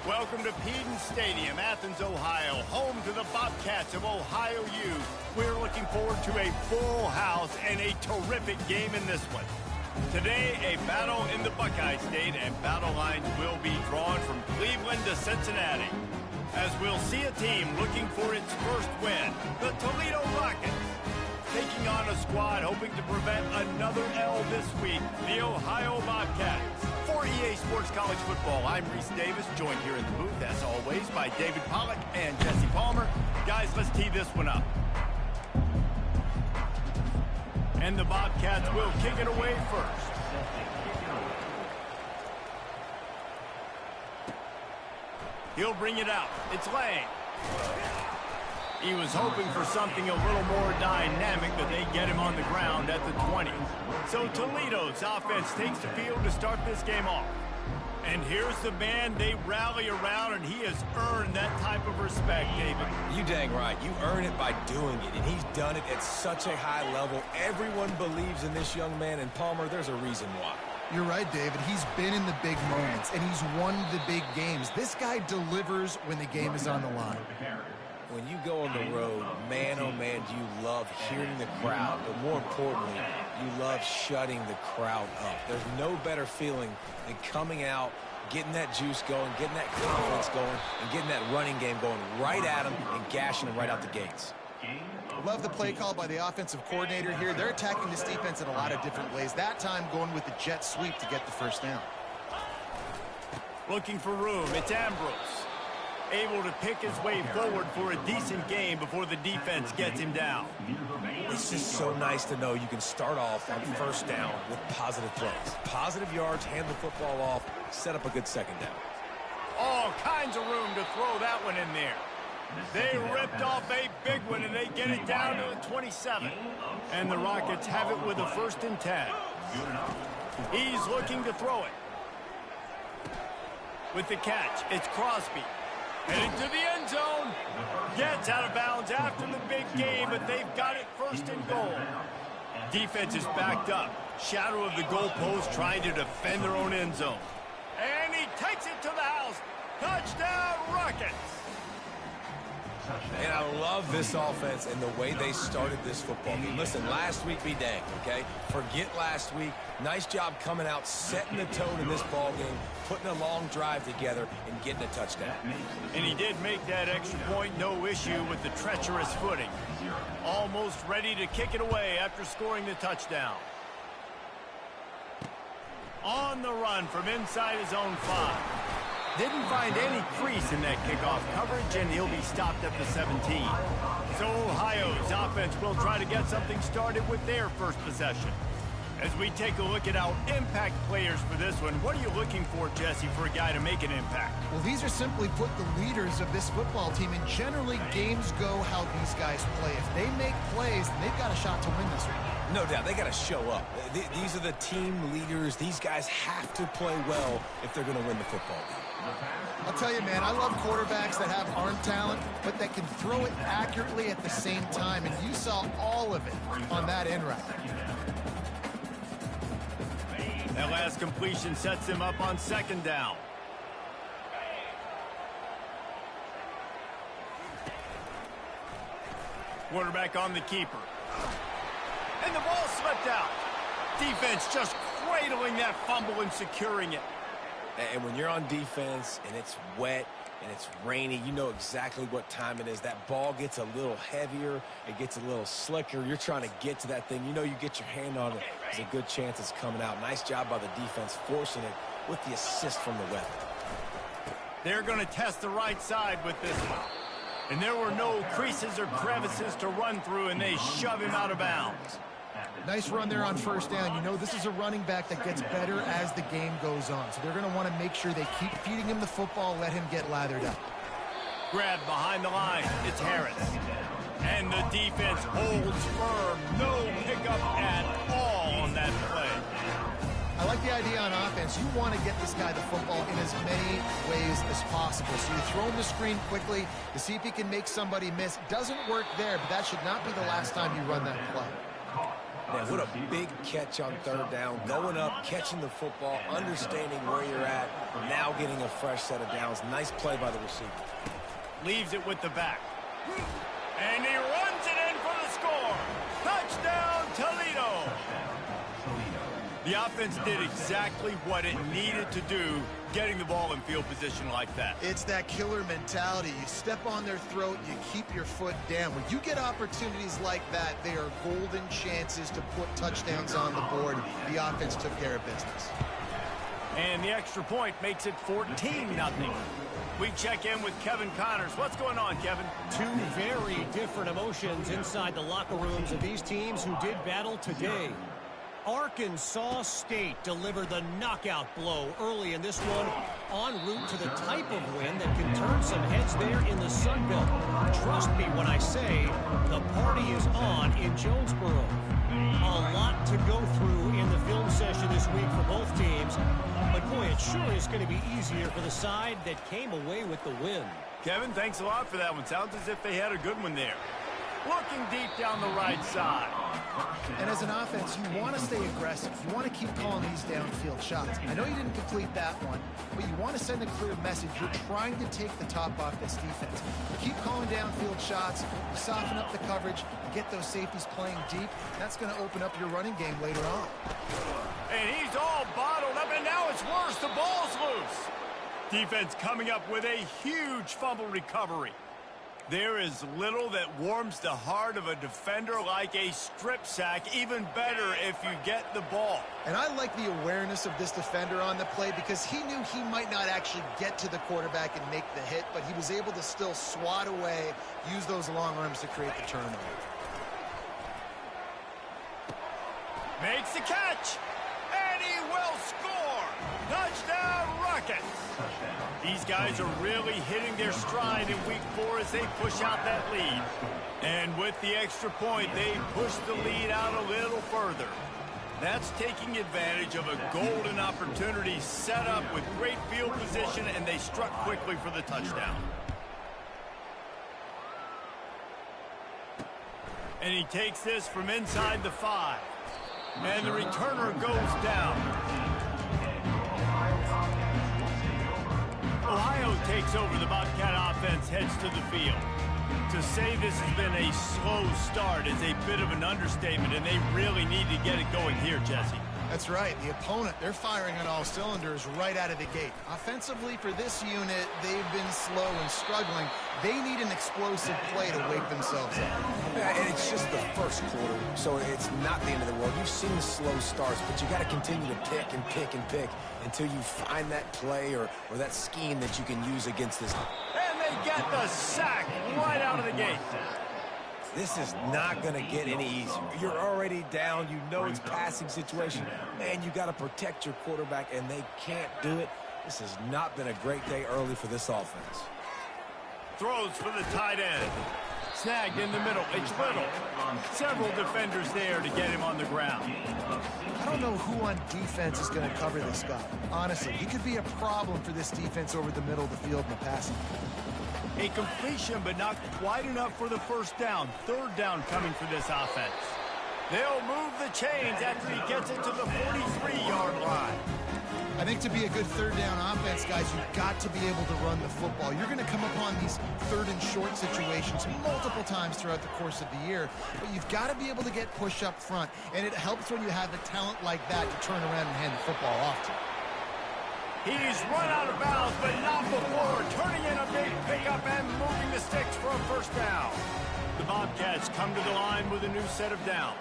Welcome to Peden Stadium, Athens, Ohio, home to the Bobcats of Ohio U. We're looking forward to a full house and a terrific game in this one. Today, a battle in the Buckeye State, and battle lines will be drawn from Cleveland to Cincinnati. As we'll see a team looking for its first win, the Toledo Rockets. Taking on a squad hoping to prevent another L this week, the Ohio Bobcats. For EA Sports College Football, I'm Reese Davis, joined here in the booth, as always, by David Pollack and Jesse Palmer. Guys, let's tee this one up. And the Bobcats will kick it away first. He'll bring it out. It's Lang. He was hoping for something a little more dynamic, but they get him on the ground at the 20. So Toledo's offense takes the field to start this game off. And here's the man they rally around, and he has earned that type of respect, David. You dang right. You earn it by doing it, and he's done it at such a high level. Everyone believes in this young man, and Palmer, there's a reason why. You're right, David. He's been in the big moments, and he's won the big games. This guy delivers when the game is on the line. When you go on the road, man, oh man, do you love hearing the crowd, but more importantly, you love shutting the crowd up. There's no better feeling than coming out, getting that juice going, getting that confidence going, and getting that running game going right at them and gashing them right out the gates. Love the play call by the offensive coordinator here. They're attacking this defense in a lot of different ways. That time going with the jet sweep to get the first down. Looking for room, it's Ambrose. Able to pick his way forward for a decent game before the defense gets him down. It's just so nice to know you can start off on first down with positive plays. Positive yards, hand the football off, set up a good second down. All kinds of room to throw that one in there. They ripped off a big one, and they get it down to the 27. And the Rockets have it with a 1st and 10. He's looking to throw it. With the catch, it's Crosby. Heading to the end zone. Gets out of bounds after the big game, but they've got it 1st and goal. Defense is backed up. Shadow of the goalpost trying to defend their own end zone. And he takes it to the house. Touchdown, Rockets. And I love this offense and the way they started this football game. Listen, last week be dang, okay? Forget last week. Nice job coming out, setting the tone in this ball game, putting a long drive together, and getting a touchdown. And he did make that extra point, no issue with the treacherous footing. Almost ready to kick it away after scoring the touchdown. On the run from inside his own 5. Didn't find any crease in that kickoff coverage, and he'll be stopped at the 17. So Ohio's offense will try to get something started with their first possession. As we take a look at our impact players for this one, what are you looking for, Jesse, for a guy to make an impact? Well, these are simply put the leaders of this football team, and generally games go how these guys play. If they make plays, then they've got a shot to win this one. No doubt, they got to show up. These are the team leaders. These guys have to play well if they're going to win the football game. I'll tell you, man, I love quarterbacks that have arm talent, but that can throw it accurately at the same time, and you saw all of it on that end route. That last completion sets him up on 2nd down. Quarterback on the keeper. And the ball slipped out. Defense just cradling that fumble and securing it. And when you're on defense and it's wet and it's rainy, you know exactly what time it is. That ball gets a little heavier. It gets a little slicker. You're trying to get to that thing. You know you get your hand on it. There's a good chance it's coming out. Nice job by the defense forcing it with the assist from the weather. They're going to test the right side with this one. And there were no creases or crevices to run through, and they shove him out of bounds. Nice run there on 1st down. You know, this is a running back that gets better as the game goes on. So they're going to want to make sure they keep feeding him the football, let him get lathered up. Grabbed behind the line. It's Harris. And the defense holds firm. No pickup at all on that play. I like the idea on offense. You want to get this guy the football in as many ways as possible. So you throw him the screen quickly to see if he can make somebody miss. Doesn't work there, but that should not be the last time you run that play. Man, what a big catch on third down. Going up, catching the football, understanding where you're at, now getting a fresh set of downs. Nice play by the receiver. Leaves it with the back. And he runs it in for the score. Touchdown, Toledo. The offense did exactly what it needed to do, getting the ball in field position like that. It's that killer mentality. You step on their throat, you keep your foot down. When you get opportunities like that, they are golden chances to put touchdowns on the board. The offense took care of business. And the extra point makes it 14-0. We check in with Kevin Connors. What's going on, Kevin? Two very different emotions inside the locker rooms of these teams who did battle today. Arkansas State delivered the knockout blow early in this one, en route to the type of win that can turn some heads there in the Sun Belt. Trust me when I say the party is on in Jonesboro. A lot to go through in the film session this week for both teams, but boy, it sure is going to be easier for the side that came away with the win. Kevin, thanks a lot for that one. Sounds as if they had a good one there. Looking deep down the right side. And as an offense, you want to stay aggressive. You want to keep calling these downfield shots. I know you didn't complete that one, but you want to send a clear message. You're trying to take the top off this defense. You keep calling downfield shots. You soften up the coverage. You get those safeties playing deep. That's going to open up your running game later on. And he's all bottled up, and now it's worse. The ball's loose. Defense coming up with a huge fumble recovery. There is little that warms the heart of a defender like a strip sack, even better if you get the ball. And I like the awareness of this defender on the play because he knew he might not actually get to the quarterback and make the hit, but he was able to still swat away, use those long arms to create the turnover. Makes the catch, and he will score. Touchdown, Rockets. These guys are really hitting their stride in week 4 as they push out that lead. And with the extra point, they push the lead out a little further. That's taking advantage of a golden opportunity set up with great field position, and they struck quickly for the touchdown. And he takes this from inside the 5. And the returner goes down. Ohio takes over. The Bobcat offense heads to the field. To say this has been a slow start is a bit of an understatement, and they really need to get it going here, Jesse. That's right. The opponent, they're firing on all cylinders right out of the gate. Offensively, for this unit, they've been slow and struggling. They need an explosive play to wake themselves up. Yeah, and it's just the first quarter, so it's not the end of the world. You've seen slow starts, but you got to continue to pick and pick and pick until you find that play or that scheme that you can use against this. And they get the sack right out of the gate. This is not going to get any easier. You're already down. You know it's passing situation. Man, you got to protect your quarterback, and they can't do it. This has not been a great day early for this offense. Throws for the tight end. Snagged in the middle. It's Little. Several defenders there to get him on the ground. I don't know who on defense is going to cover this guy. Honestly, he could be a problem for this defense over the middle of the field in the passing. A completion, but not quite enough for the first down. Third down coming for this offense. They'll move the chains after he gets it to the 43-yard line. I think to be a good third down offense, guys, you've got to be able to run the football. You're going to come upon these third and short situations multiple times throughout the course of the year, but you've got to be able to get push up front, and it helps when you have a talent like that to turn around and hand the football off to. He's run out of bounds, but not before turning in a big pickup and moving the sticks for a first down. The Bobcats come to the line with a new set of downs.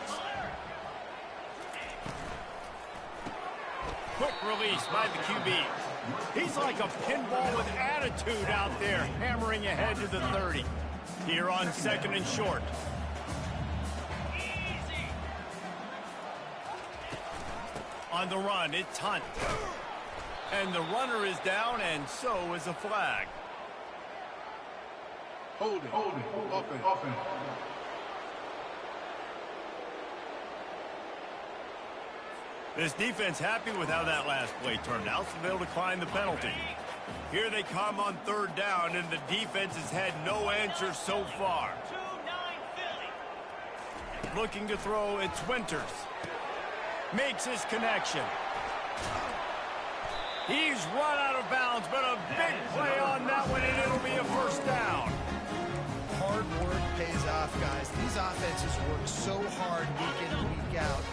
Quick release by the QB. He's like a pinball with attitude out there, hammering ahead to the 30. Here on second and short. On the run, it's Hunt. And the runner is down, and so is a flag. Hold it. Offense. This defense happy with how that last play turned out, so they'll decline the penalty. Here they come on third down, and the defense has had no answer so far. looking to throw. It's Winters. Makes his connection. He's run out of bounds, but a big play on that one, and it'll be a first down. Hard work pays off, guys. These offenses work so hard week in and week out,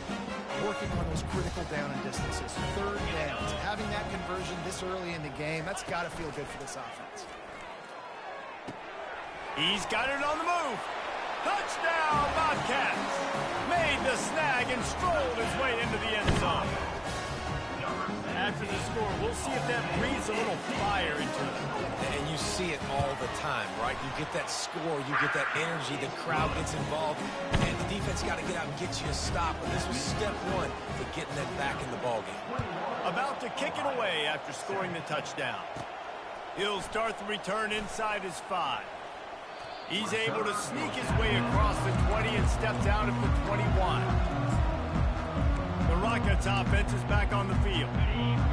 working on those critical down and distances. Third downs. Having that conversion this early in the game, that's got to feel good for this offense. He's got it on the move. Touchdown, Bobcats. Made the snag and strolled his way into the end zone. After the score, we'll see if that breathes a little fire into them. And you see it all the time, right? You get that score, you get that energy, the crowd gets involved, and the defense got to get out and get you a stop. And this was step one to getting them back in the ballgame. About to kick it away after scoring the touchdown. He'll start the return inside his 5. He's able to sneak his way across the 20 and steps out at the 21. The Rockets offense is back on the field.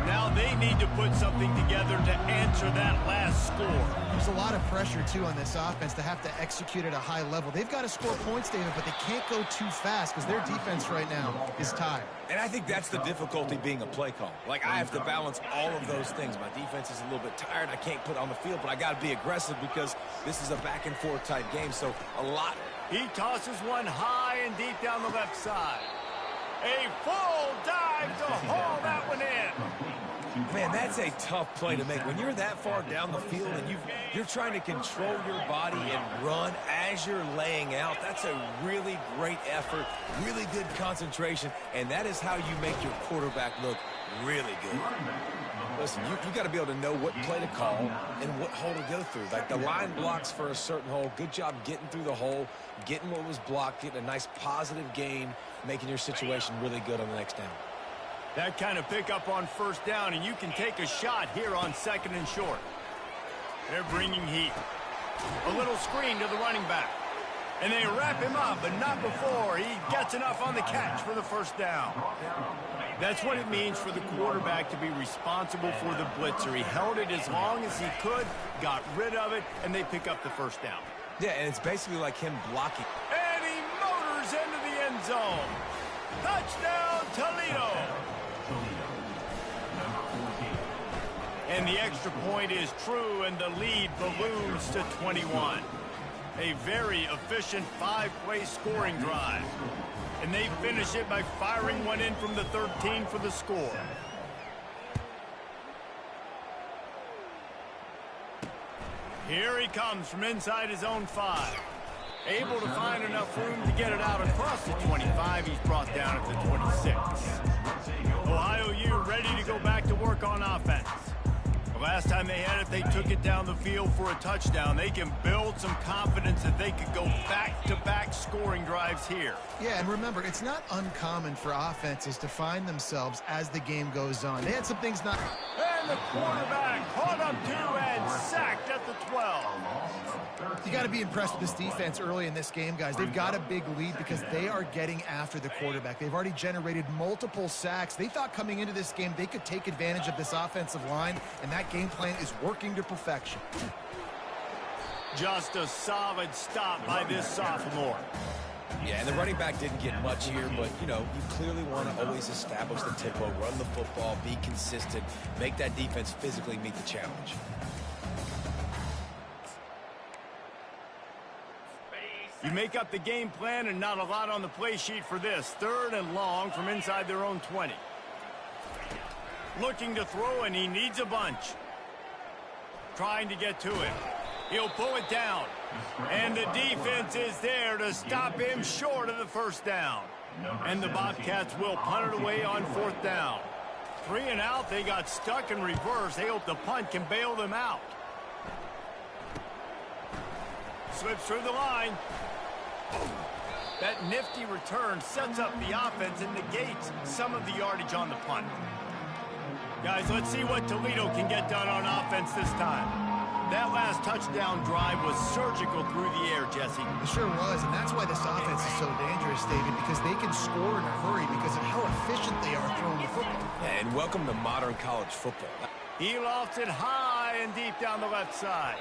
Now they need to put something together to answer that last score. There's a lot of pressure, too, on this offense to have to execute at a high level. They've got to score points, David, but they can't go too fast because their defense right now is tired. And I think that's the difficulty being a play call. Like, I have to balance all of those things. My defense is a little bit tired. I can't put it on the field, but I got to be aggressive because this is a back-and-forth type game, so a lot. He tosses one high and deep down the left side. A full dive to haul that one in. Man, that's a tough play to make. When you're that far down the field and you're trying to control your body and run as you're laying out, that's a really great effort, really good concentration, and that is how you make your quarterback look really good. Listen, you got to be able to know what play to call and what hole to go through. Like the line blocks for a certain hole. Good job getting through the hole, getting what was blocked, getting a nice positive gain, making your situation really good on the next down. That kind of pickup on first down, and you can take a shot here on 2nd and short. They're bringing heat. A little screen to the running back. And they wrap him up, but not before he gets enough on the catch for the first down. That's what it means for the quarterback to be responsible for the blitzer. He held it as long as he could, got rid of it, and they pick up the first down. Yeah, and it's basically like him blocking. And he motors into the end zone. Touchdown, Toledo. And the extra point is true, and the lead balloons to 21. A very efficient 5-play scoring drive. And they finish it by firing one in from the 13 for the score. Here he comes from inside his own 5. Able to find enough room to get it out across the 25. He's brought down at the 26. Ohio U ready to go back to work on offense. The last time they had it, they took it down the field for a touchdown. They can build some confidence that they could go back-to-back scoring drives here. Yeah, and remember, it's not uncommon for offenses to find themselves as the game goes on. They had some things not... And the quarterback caught up to and sacked at the 12. You got to be impressed with this defense early in this game, guys. They've got a big lead because they are getting after the quarterback. They've already generated multiple sacks. They thought coming into this game they could take advantage of this offensive line, and that game plan is working to perfection. Just a solid stop by this sophomore. Yeah, and the running back didn't get much here, but, you know, you clearly want to always establish the tempo, run the football, be consistent, make that defense physically meet the challenge. You make up the game plan and not a lot on the play sheet for this. 3rd and long from inside their own 20. Looking to throw, and he needs a bunch. Trying to get to it. He'll pull it down. And the defense is there to stop him short of the first down. And the Bobcats will punt it away on 4th down. 3 and out, they got stuck in reverse. They hope the punt can bail them out. Slips through the line. That nifty return sets up the offense and negates some of the yardage on the punt. Guys, let's see what Toledo can get done on offense this time. That last touchdown drive was surgical through the air, Jesse. It sure was, and that's why this offense is so dangerous, David, because they can score in a hurry because of how efficient they are throwing the football. And welcome to modern college football. He lofts it high and deep down the left side.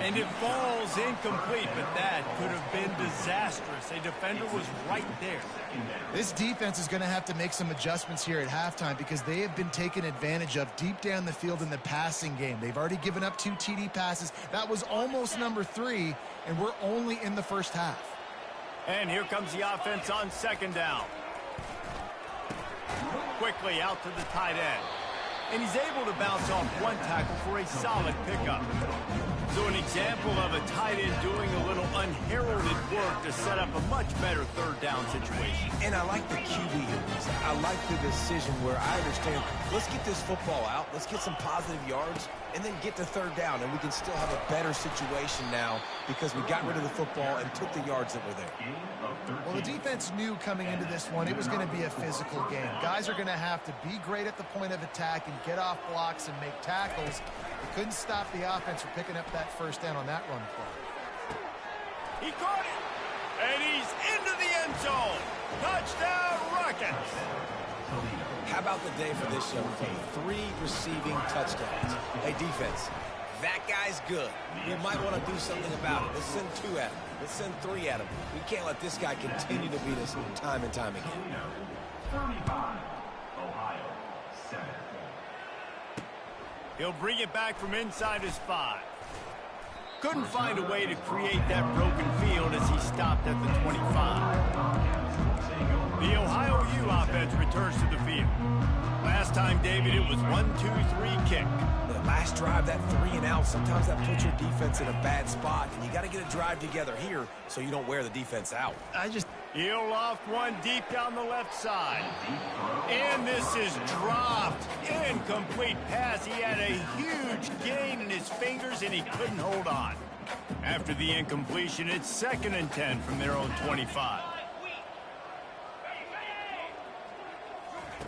And it falls incomplete, but that could have been disastrous. A defender was right there. This defense is going to have to make some adjustments here at halftime because they have been taken advantage of deep down the field in the passing game. They've already given up 2 TD passes. That was almost number 3, and we're only in the first half. And here comes the offense on second down. Quickly out to the tight end. And he's able to bounce off one tackle for a solid pickup. So an example of a tight end doing a little unheralded work to set up a much better third down situation. And I like the QB here. I like the decision where I understand, let's get this football out, let's get some positive yards, and then get to third down, and we can still have a better situation now because we got rid of the football and took the yards that were there. Well, the defense knew coming into this one it was going to be a physical game. Guys are going to have to be great at the point of attack and get off blocks and make tackles. They couldn't stop the offense from picking up that first down on that run play. He caught it, and he's into the end zone. Touchdown, Rockets. How about the day for this young fella? 3 receiving touchdowns. Hey, defense, that guy's good. We might want to do something about it. Let's send 2 at him. Let's send 3 at him. We can't let this guy continue to beat us time and time again. 35, Ohio, 7. He'll bring it back from inside his 5. Couldn't find a way to create that broken field as he stopped at the 25. The Ohio U offense returns to the field. Last time, David, it was 1-2-3 kick. The last drive, that 3 and out, sometimes that puts your defense in a bad spot, and you got to get a drive together here so you don't wear the defense out. He'll loft one deep down the left side. And this is dropped. Incomplete pass. He had a huge gain in his fingers, and he couldn't hold on. After the incompletion, it's 2nd and 10 from their own 25.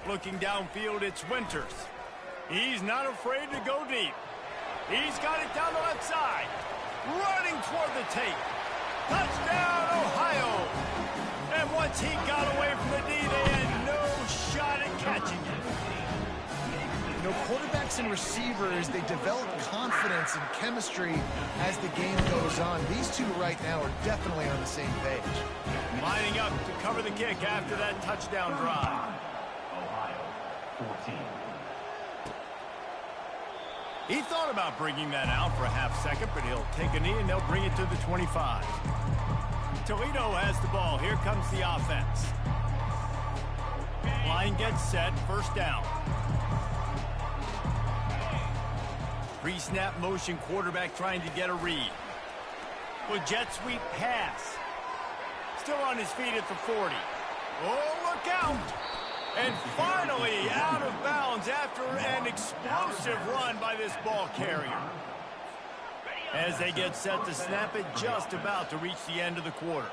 Looking downfield, it's Winters. He's not afraid to go deep. He's got it down the left side. Running toward the tape. Touchdown, Ohio! And once he got away from the D, they had no shot at catching it. You know, quarterbacks and receivers, they develop confidence and chemistry as the game goes on. These two right now are definitely on the same page. Lining up to cover the kick after that touchdown drive. Ohio, 14. He thought about bringing that out for a half second, but he'll take a knee and they'll bring it to the 25. Toledo has the ball. Here comes the offense. Line gets set. First down. Pre-snap motion quarterback trying to get a read. With jet sweep pass. Still on his feet at the 40. Oh, look out! And finally out of bounds after an explosive run by this ball carrier. As they get set to snap it, just about to reach the end of the quarter.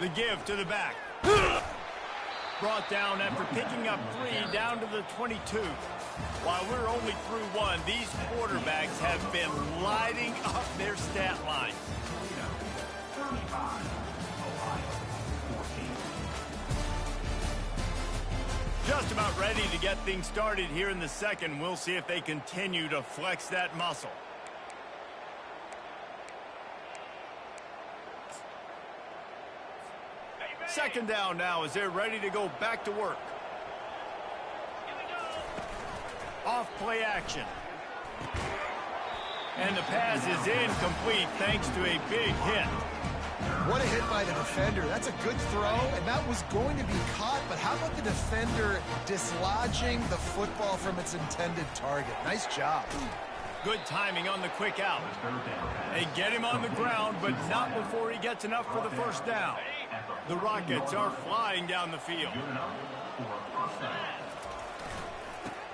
The give to the back. Brought down after picking up 3 down to the 22. While we're only through 1, these quarterbacks have been lighting up their stat line. 35, Ohio, 14. Just about ready to get things started here in the second. We'll see if they continue to flex that muscle. Second down now as they're ready to go back to work. Off play action. And the pass is incomplete thanks to a big hit. What a hit by the defender. That's a good throw, and that was going to be caught, but how about the defender dislodging the football from its intended target? Nice job. Good timing on the quick out. They get him on the ground, but not before he gets enough for the first down. The Rockets are flying down the field.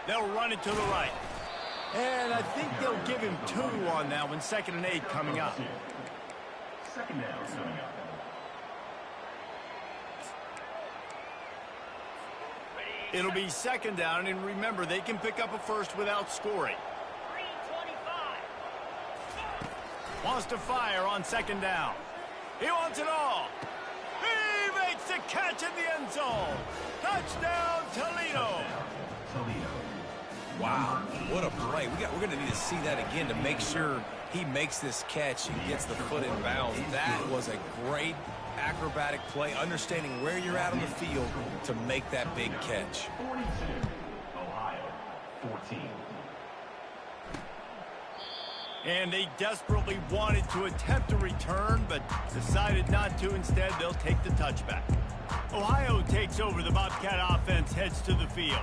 They'll run it to the right. And I think they'll give him 2 on that one. 2nd and 8 coming up. Second down coming up. It'll be 2nd down, and remember, they can pick up a first without scoring. Wants to fire on 2nd down. He wants it all. He makes the catch in the end zone. Touchdown, Toledo. Toledo. Wow, what a play. We're going to need to see that again to make sure he makes this catch and gets the foot in bounds. That was a great acrobatic play, understanding where you're at on the field to make that big catch. 42, Ohio, 14. And they desperately wanted to attempt a return, but decided not to. Instead, they'll take the touchback. Ohio takes over. The Bobcat offense heads to the field.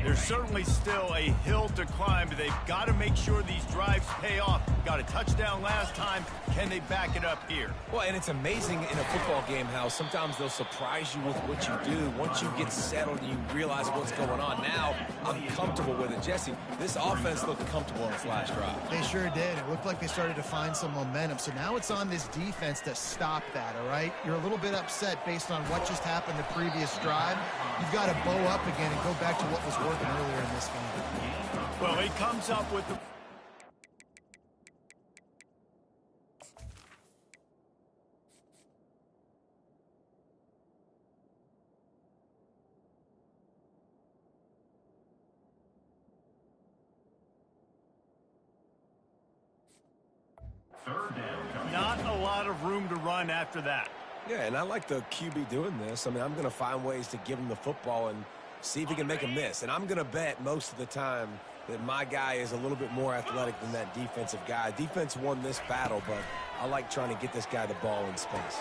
There's certainly still a hill to climb, but they've got to make sure these drives pay off. Got a touchdown last time. Can they back it up here? Well, and it's amazing in a football game how sometimes they'll surprise you with what you do. Once you get settled and you realize what's going on, now I'm comfortable with it. Jesse, this offense looked comfortable on the last drive. They sure did. It looked like they started to find some momentum. So now it's on this defense to stop that, all right? You're a little bit upset based on what just happened the previous drive. You've got to bow up again and go back to what was working earlier in this game. Well, he comes up with the... Third down coming. Not a lot of room to run after that. Yeah, and I like the QB doing this. I mean, I'm going to find ways to give him the football and see if he can make a miss. And I'm going to bet most of the time that my guy is a little bit more athletic than that defensive guy. Defense won this battle, but I like trying to get this guy the ball in space.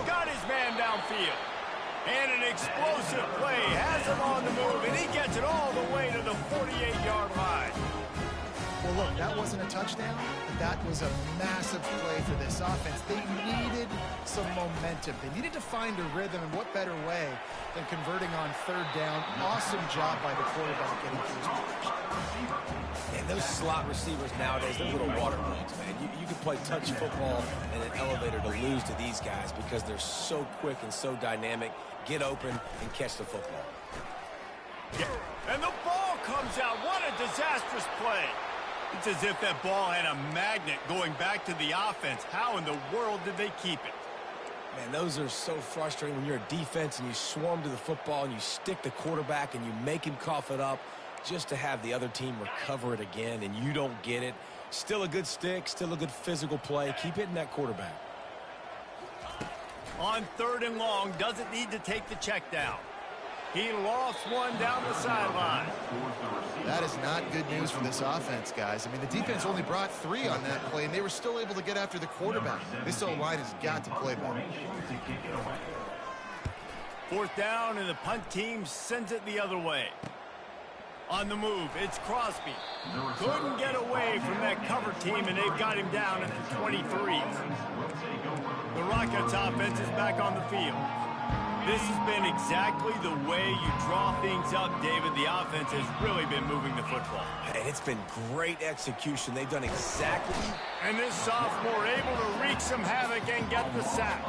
Got his man downfield. And an explosive play. Has him on the move, and he gets it all the way to the 48-yard line. Well, look, that wasn't a touchdown, but that was a massive play for this offense. They needed some momentum. They needed to find a rhythm, and what better way than converting on third down. Awesome job by the quarterback getting through his progression. And those slot receivers nowadays, they're little water bugs, man. You can play touch football in an elevator to lose to these guys because they're so quick and so dynamic. Get open and catch the football. Yeah. And the ball comes out. What a disastrous play. It's as if that ball had a magnet going back to the offense. How in the world did they keep it? Man, those are so frustrating when you're a defense and you swarm to the football and you stick the quarterback and you make him cough it up just to have the other team recover it again and you don't get it. Still a good stick, still a good physical play. Keep hitting that quarterback. On third and long, doesn't need to take the check down. He lost one down the sideline. That is not good news for this offense, guys. I mean, the defense only brought 3 on that play, and they were still able to get after the quarterback. This O-line has got to play better. Fourth down, and the punt team sends it the other way. On the move, it's Crosby. Couldn't get away from that cover team, and they've got him down at the 23. The Rockets offense is back on the field. This has been exactly the way you draw things up, David. The offense has really been moving the football. And it's been great execution. They've done exactly. And this sophomore able to wreak some havoc and get the sack.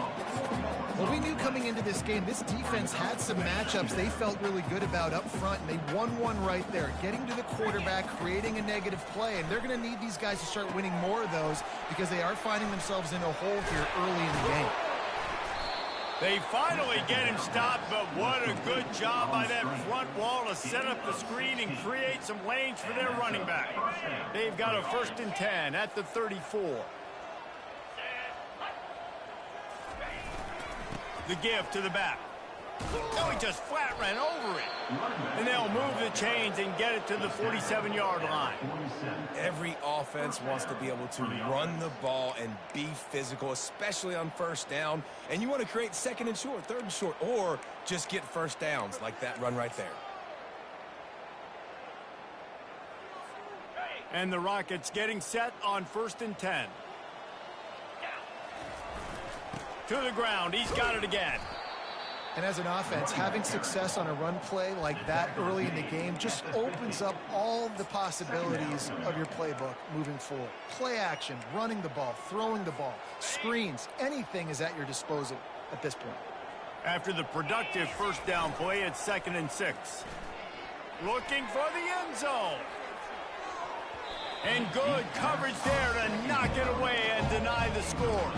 Well, we knew coming into this game, this defense had some matchups they felt really good about up front, and they won one right there, getting to the quarterback, creating a negative play, and they're going to need these guys to start winning more of those because they are finding themselves in a hole here early in the game. They finally get him stopped, but what a good job by that front wall to set up the screen and create some lanes for their running back. They've got a 1st and 10 at the 34. The give to the back. Oh, he just flat ran over it. And they'll move the chains and get it to the 47-yard line. Every offense wants to be able to run the ball and be physical, especially on first down. And you want to create 2nd and short, 3rd and short, or just get first downs like that run right there. And the Rockets getting set on 1st and 10. To the ground. He's got it again. And as an offense, having success on a run play like that early in the game just opens up all the possibilities of your playbook moving forward. Play action, running the ball, throwing the ball, screens, anything is at your disposal at this point. After the productive first down play, it's 2nd and 6. Looking for the end zone. And good coverage there to knock it away and deny the score.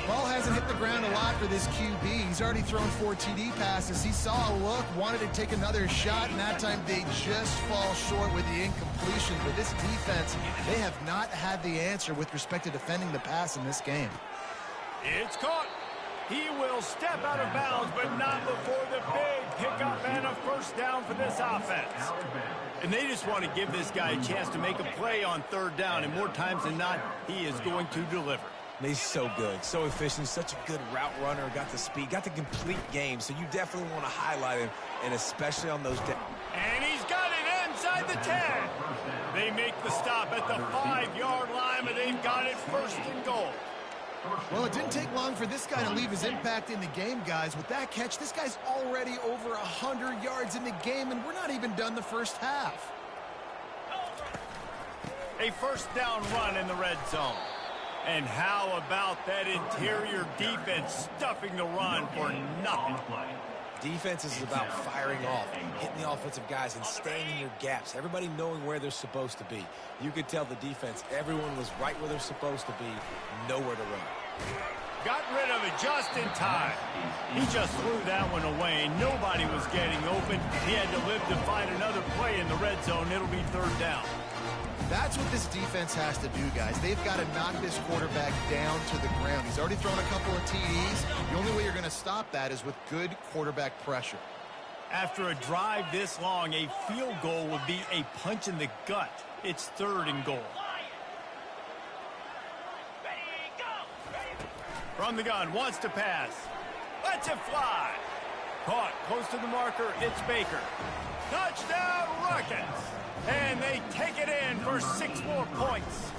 Ball hasn't hit the ground a lot for this QB. He's already thrown 4 TD passes. He saw a look, wanted to take another shot, and that time they just fall short with the incompletion. But this defense, they have not had the answer with respect to defending the pass in this game. It's caught. He will step out of bounds, but not before the big pickup and a first down for this offense. And they just want to give this guy a chance to make a play on third down, and more times than not, he is going to deliver. He's so good, so efficient, such a good route runner, got the speed, got the complete game, so you definitely want to highlight him, and especially on those days. And he's got it inside the 10. They make the stop at the 5-yard line, but they've got it first and goal. Well, it didn't take long for this guy to leave his impact in the game, guys. With that catch, this guy's already over 100 yards in the game, and we're not even done the first half. A first down run in the red zone. And how about that interior defense stuffing the run for nothing? Defense is about firing off, hitting the offensive guys, and staying in your gaps. Everybody knowing where they're supposed to be. You could tell the defense, everyone was right where they're supposed to be, nowhere to run. Got rid of it just in time. He just threw that one away. Nobody was getting open. He had to live to find another play in the red zone. It'll be third down. That's what this defense has to do, guys. They've got to knock this quarterback down to the ground. He's already thrown a couple of TDs. The only way you're going to stop that is with good quarterback pressure. After a drive this long, a field goal would be a punch in the gut. It's third and goal. From the gun, wants to pass. Lets it fly. Caught, close to the marker, it's Baker. Touchdown, Rockets! And they take it in for 6 more points.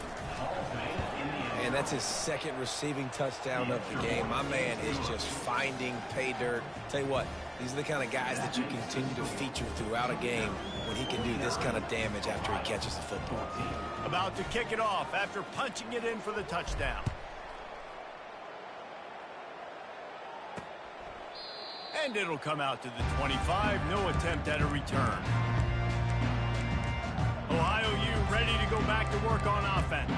And that's his second receiving touchdown of the game. My man is just finding pay dirt. Tell you what, these are the kind of guys that you continue to feature throughout a game when he can do this kind of damage after he catches the football. About to kick it off after punching it in for the touchdown. And it'll come out to the 25. No attempt at a return. Ohio U ready to go back to work on offense.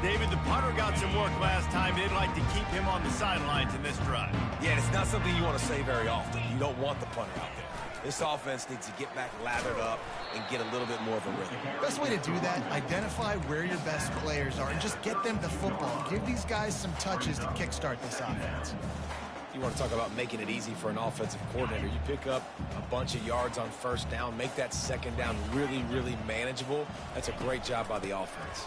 David, the punter got some work last time. They'd like to keep him on the sidelines in this drive. Yeah, it's not something you want to say very often. You don't want the punter out there. This offense needs to get back lathered up and get a little bit more of a rhythm. Best way to do that, identify where your best players are and just get them the football. Give these guys some touches to kickstart this offense. You want to talk about making it easy for an offensive coordinator. You pick up a bunch of yards on first down, make that second down really, really manageable. That's a great job by the offense.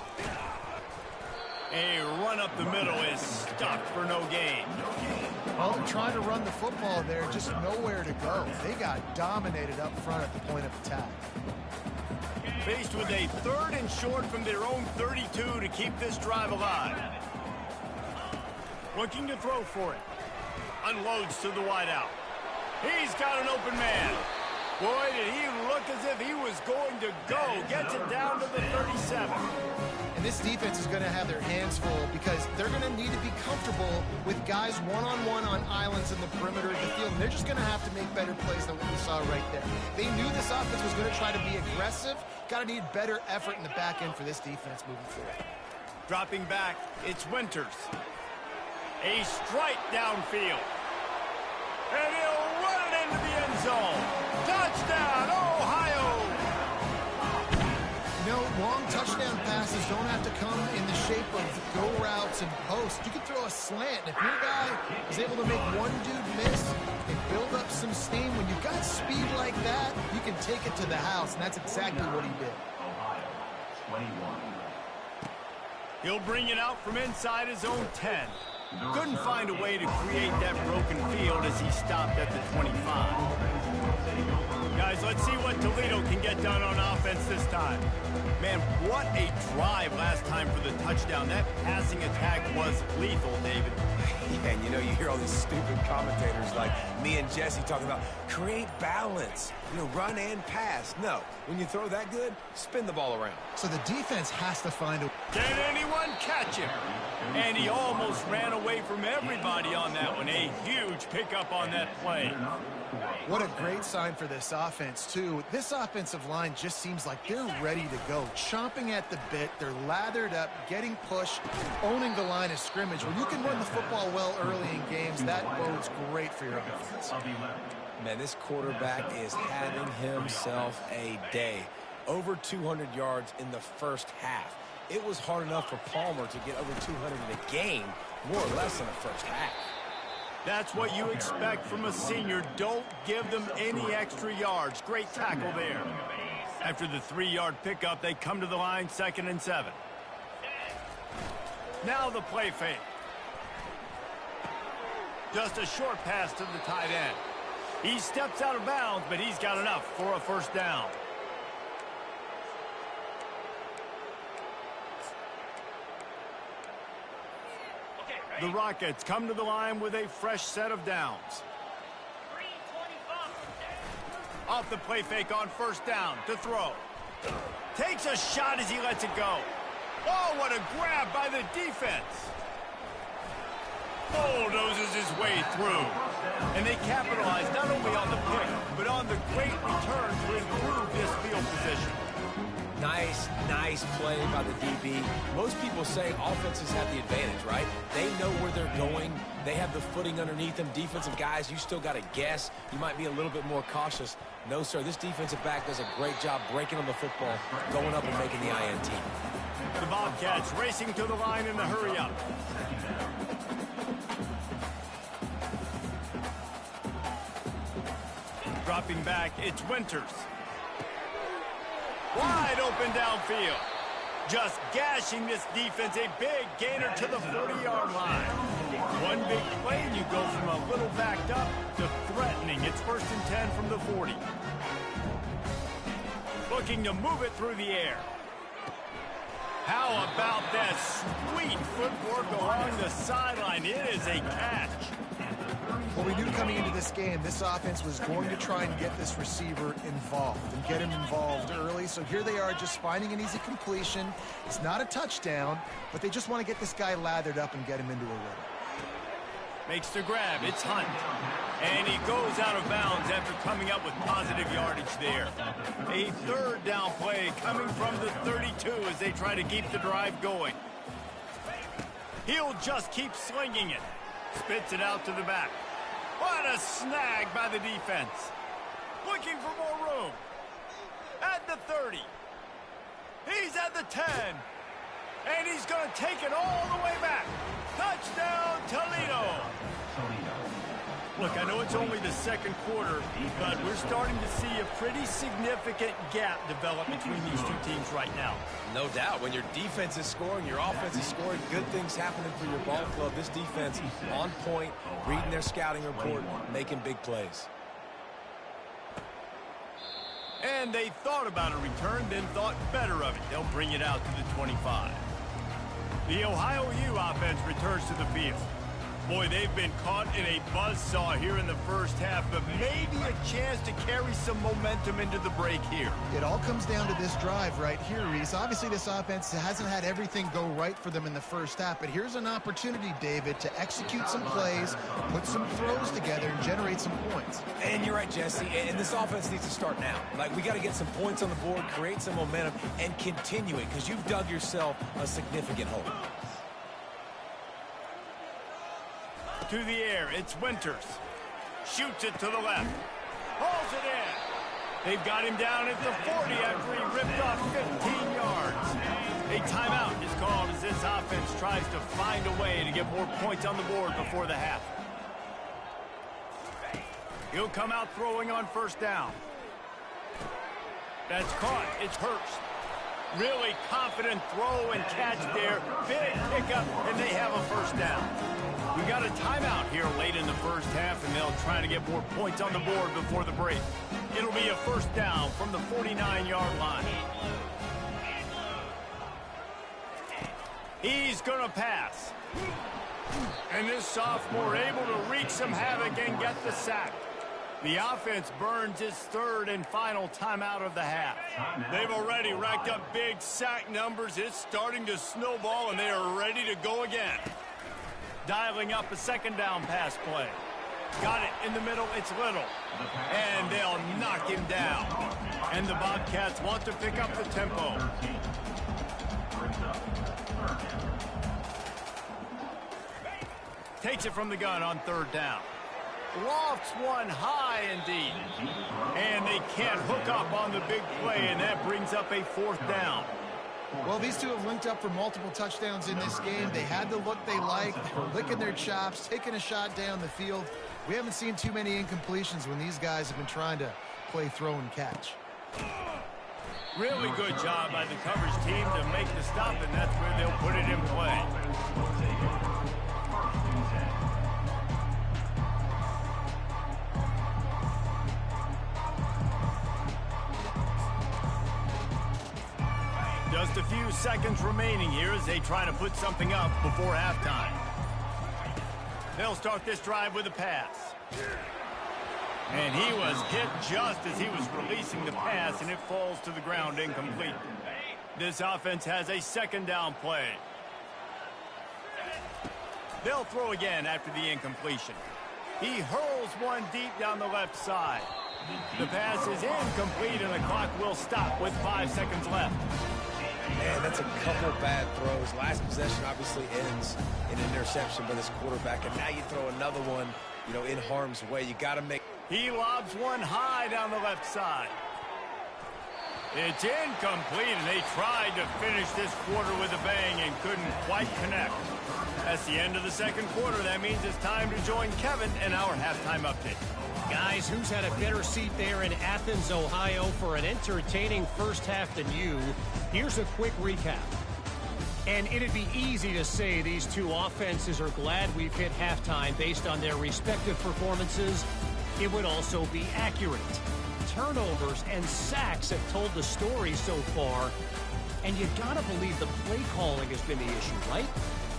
A run up the middle is stopped for no gain. Well, they're trying to run the football there, just nowhere to go. They got dominated up front at the point of attack. Faced with a third and short from their own 32 to keep this drive alive. Looking to throw for it. Unloads to the wideout. He's got an open man. Boy, did he look as if he was going to go. Gets it down to the 37. And this defense is going to have their hands full because they're going to need to be comfortable with guys one-on-one on islands in the perimeter of the field. And they're just going to have to make better plays than what we saw right there. They knew this offense was going to try to be aggressive. Got to need better effort in the back end for this defense moving forward. Dropping back, it's Winters. A strike downfield. And he'll run it into the end zone. Touchdown, Ohio! You know, long touchdown passes don't have to come in the shape of go routes and posts. You can throw a slant. If your guy is able to make one dude miss and build up some steam, when you've got speed like that, you can take it to the house, and that's exactly what he did. Ohio, 21. He'll bring it out from inside his own 10. Couldn't find a way to create that broken field as he stopped at the 25. Guys, let's see what Toledo can get done on offense this time. Man, what a drive last time for the touchdown. That passing attack was lethal, David. Yeah, and you know, you hear all these stupid commentators like me and Jesse talking about create balance, you know, run and pass. No, when you throw that good, spin the ball around. So the defense has to find a... Can anyone catch him? And he almost ran away from everybody on that one. A huge pickup on that play. What a great sign for this offense, too. This offensive line just seems like they're ready to go. Chomping at the bit, they're lathered up, getting pushed, owning the line of scrimmage. When you can run the football well early in games, that bodes great for your offense. Man, this quarterback is having himself a day. Over 200 yards in the first half. It was hard enough for Palmer to get over 200 in a game, more or less in the first half. That's what you expect from a senior. Don't give them any extra yards. Great tackle there. After the 3-yard pickup, they come to the line, 2nd and 7. Now the play fake. Just a short pass to the tight end. He steps out of bounds, but he's got enough for a first down. The Rockets come to the line with a fresh set of downs. Off the play fake on first down to throw. Takes a shot as he lets it go. Oh, what a grab by the defense. Bulldozes his way through. And they capitalize not only on the pick, but on the great return to improve this field position. Nice play by the DB. Most people say offenses have the advantage, right? They know where they're going. They have the footing underneath them. Defensive guys, you still got to guess. You might be a little bit more cautious. No, sir, this defensive back does a great job breaking on the football, going up and making the INT. The Bobcats racing to the line in the hurry-up. Dropping back, it's Winters. Wide open downfield. Just gashing this defense. A big gainer to the 40-yard line. One big play, and you go from a little backed up to threatening. It's 1st and 10 from the 40. Looking to move it through the air. How about that sweet footwork along the sideline? It is a catch. Well, we knew coming into this game, this offense was going to try and get this receiver involved and get him involved early. So here they are just finding an easy completion. It's not a touchdown, but they just want to get this guy lathered up and get him into a rhythm. Makes the grab. It's Hunt. And he goes out of bounds after coming up with positive yardage there. A 3rd down play coming from the 32 as they try to keep the drive going. He'll just keep slinging it. Spits it out to the back. What a snag by the defense. Looking for more room. At the 30. He's at the 10. And he's going to take it all the way back. Touchdown, Toledo. Look, I know it's only the 2nd quarter, but we're starting to see a pretty significant gap develop between these two teams right now. No doubt. When your defense is scoring, your offense is scoring, good things happening for your ball club. This defense on point, reading their scouting report, making big plays. And they thought about a return, then thought better of it. They'll bring it out to the 25. The Ohio U offense returns to the field. Boy, they've been caught in a buzzsaw here in the first half, but maybe a chance to carry some momentum into the break here. It all comes down to this drive right here, Reese. Obviously, this offense hasn't had everything go right for them in the first half, but here's an opportunity, David, to execute some plays, put some throws together, and generate some points. And you're right, Jesse, and this offense needs to start now. Like, we got to get some points on the board, create some momentum, and continue it, because you've dug yourself a significant hole. To the air, it's Winters. Shoots it to the left. Hauls it in. They've got him down at the 40 after he ripped off 15 yards. A timeout is called as this offense tries to find a way to get more points on the board before the half. He'll come out throwing on first down. That's caught. It's Hurst. Really confident throw and catch there. Big pickup, and they have a first down. We got a timeout here late in the first half, and they'll try to get more points on the board before the break. It'll be a first down from the 49-yard line. He's going to pass. And this sophomore able to wreak some havoc and get the sack. The offense burns its third and final timeout of the half. They've already racked up big sack numbers. It's starting to snowball, and they are ready to go again. Dialing up a second down pass play. Got it in the middle. It's Little. And they'll knock him down. And the Bobcats want to pick up the tempo. Takes it from the gun on third down. Lofts one high indeed. And they can't hook up on the big play, and that brings up a fourth down. Well, these two have linked up for multiple touchdowns in this game. They had the look they liked. They were licking their chops, taking a shot down the field. We haven't seen too many incompletions when these guys have been trying to play throw and catch. Really good job by the coverage team to make the stop, and that's where they'll put it in play. Just a few seconds remaining here as they try to put something up before halftime. They'll start this drive with a pass. And he was hit just as he was releasing the pass, and it falls to the ground incomplete. This offense has a second down play. They'll throw again after the incompletion. He hurls one deep down the left side. The pass is incomplete, and the clock will stop with 5 seconds left. Man, that's a couple bad throws. Last possession obviously ends in an interception by this quarterback, and now you throw another one, in harm's way. You got to make... He lobs one high down the left side. It's incomplete, and they tried to finish this quarter with a bang and couldn't quite connect. That's the end of the second quarter. That means it's time to join Kevin in our halftime update. Guys, who's had a better seat there in Athens, Ohio for an entertaining first half than you? Here's a quick recap. And it'd be easy to say these two offenses are glad we've hit halftime based on their respective performances. It would also be accurate. Turnovers and sacks have told the story so far. And you gotta believe the play calling has been the issue, right?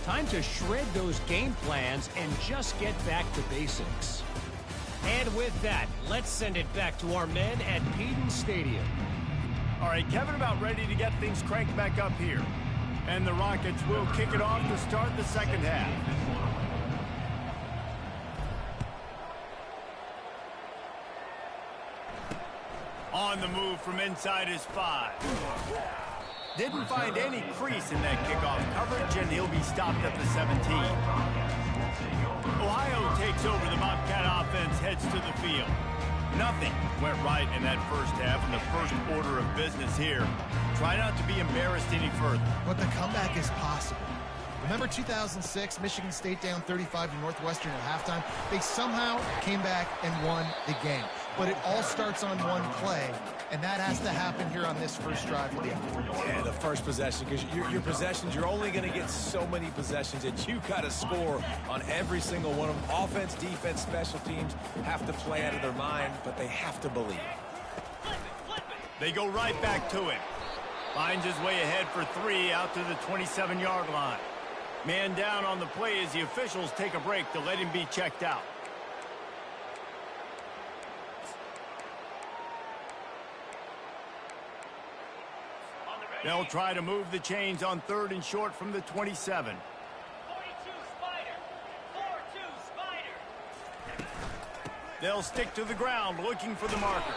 Time to shred those game plans and just get back to basics. And with that, let's send it back to our men at Peden Stadium. All right, Kevin about ready to get things cranked back up here. And the Rockets will kick it off to start the second half. On the move from inside his 5. Didn't find any crease in that kickoff coverage, and he'll be stopped at the 17. Ohio takes over. The Bobcat offense heads to the field. Nothing went right in that first half, and the first order of business here. Try not to be embarrassed any further. But the comeback is possible. Remember 2006, Michigan State down 35 to Northwestern at halftime? They somehow came back and won the game. But it all starts on one play, and that has to happen here on this first drive of the afternoon. Yeah, the first possession, because your possessions, you're only going to get so many possessions, and you got to score on every single one of them. Offense, defense, special teams have to play out of their mind, but they have to believe. They go right back to him. Finds his way ahead for 3 out to the 27-yard line. Man down on the play as the officials take a break to let him be checked out. They'll try to move the chains on 3rd and short from the 27. 42 Spider. 4-2 Spider. They'll stick to the ground looking for the marker.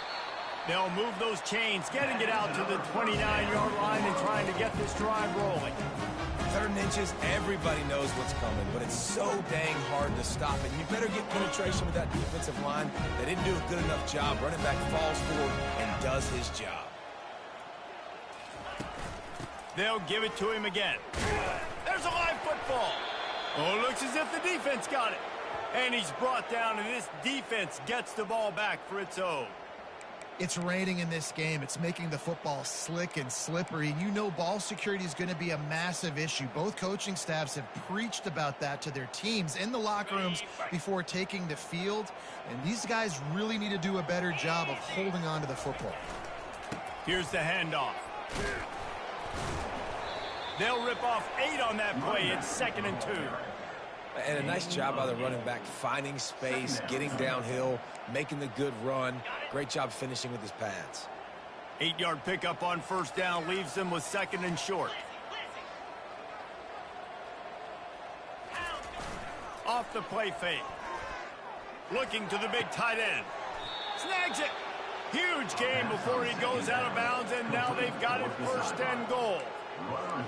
They'll move those chains, getting it out to the 29-yard line and trying to get this drive rolling. 3rd and inches, everybody knows what's coming, but it's so dang hard to stop it. You better get penetration with that defensive line. They didn't do a good enough job. Running back falls forward and does his job. They'll give it to him again. There's a live football. Oh, it looks as if the defense got it. And he's brought down, and this defense gets the ball back for its own. It's raining in this game. It's making the football slick and slippery. You know ball security is going to be a massive issue. Both coaching staffs have preached about that to their teams in the locker rooms before taking the field. And these guys really need to do a better job of holding on to the football. Here's the handoff. They'll rip off 8 on that play. It's 2nd and 2. And a nice job by the running back, finding space, getting downhill, making the good run. Great job finishing with his pads. 8-yard pickup on first down leaves them with 2nd and short. Off the play fake. Looking to the big tight end. Snags it. Huge gain before he goes out of bounds, and now they've got it 1st and goal.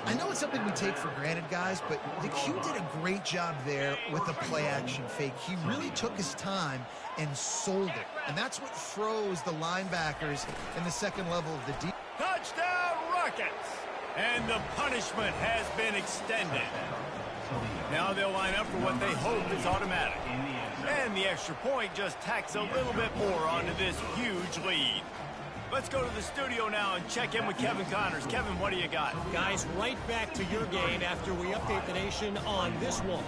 I know it's something we take for granted, guys, but the Q did a great job there with the play-action fake. He really took his time and sold it, and that's what froze the linebackers in the 2nd level of the defense. Touchdown, Rockets! And the punishment has been extended. Now they'll line up for what they hope is automatic. And the extra point just tacks a little bit more onto this huge lead. Let's go to the studio now and check in with Kevin Connors. Kevin, what do you got? Guys, right back to your game after we update the nation on this one.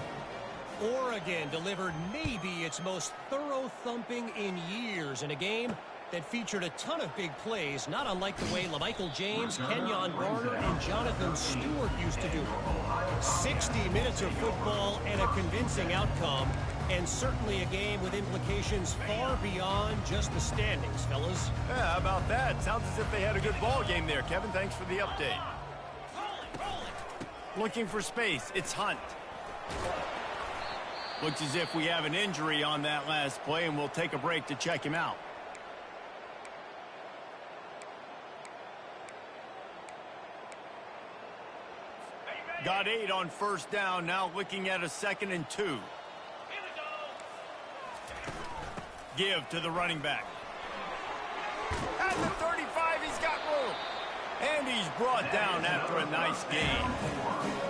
Oregon delivered maybe its most thorough thumping in years in a game that featured a ton of big plays, not unlike the way LaMichael James, Kenyon Garner, and Jonathan Stewart used to do it. 60 minutes of football and a convincing outcome, and certainly a game with implications far beyond just the standings, fellas. Yeah, how about that? Sounds as if they had a good ball game there. Kevin, thanks for the update. Looking for space. It's Hunt. Looks as if we have an injury on that last play, and we'll take a break to check him out. Got 8 on first down, now looking at a 2nd and 2. Give to the running back. At the 35, he's got room. And he's brought down after a nice gain.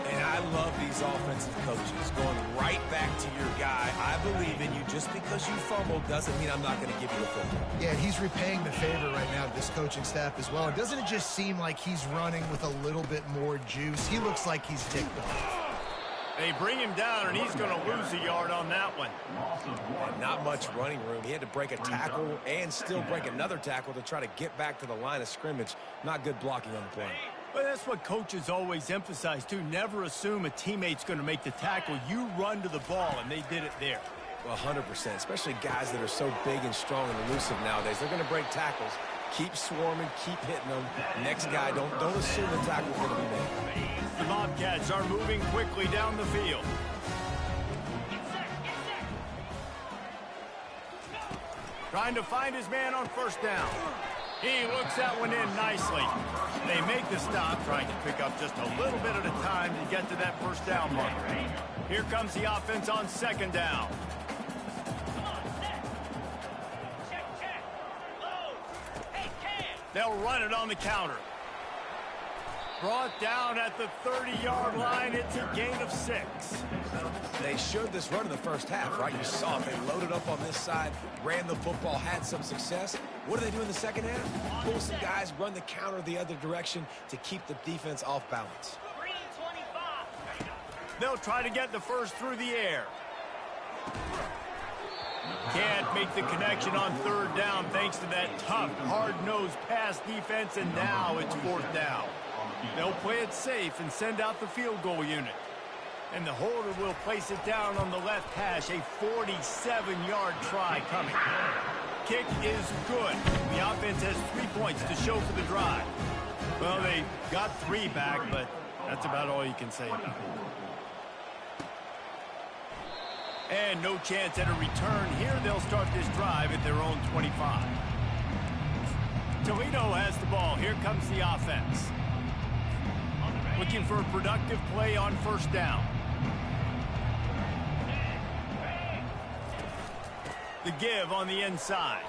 And I love these offensive coaches going right back to your guy. I believe in you. Just because you fumbled doesn't mean I'm not going to give you the football. Yeah, he's repaying the favor right now to this coaching staff as well. And doesn't it just seem like he's running with a little bit more juice? He looks like he's ticked off. They bring him down, and he's going to lose a yard on that one. And not much running room. He had to break a tackle and still break another tackle to try to get back to the line of scrimmage. Not good blocking on the play. But that's what coaches always emphasize, too. Never assume a teammate's going to make the tackle. You run to the ball, and they did it there. Well, 100%, especially guys that are so big and strong and elusive nowadays. They're going to break tackles. Keep swarming, keep hitting them. Next guy, don't assume the tackle's going to be made. The Bobcats are moving quickly down the field. Trying to find his man on first down. He looks that one in nicely. They make the stop, trying to pick up just a little bit at a time to get to that first down mark. Here comes the offense on 2nd down. They'll run it on the counter. Brought down at the 30-yard line. It's a gain of 6. They showed this run in the first half, right? You saw it. They loaded up on this side, ran the football, had some success. What do they do in the second half? Pull some guys, run the counter the other direction to keep the defense off balance. They'll try to get the first through the air. Can't make the connection on 3rd down thanks to that tough, hard-nosed pass defense, and now it's 4th down. They'll play it safe and send out the field goal unit. And the holder will place it down on the left hash, a 47-yard try coming. Kick is good. The offense has 3 points to show for the drive. Well, they got 3 back, but that's about all you can say about it. And no chance at a return here. They'll start this drive at their own 25. Toledo has the ball. Here comes the offense. Looking for a productive play on first down. The give on the inside.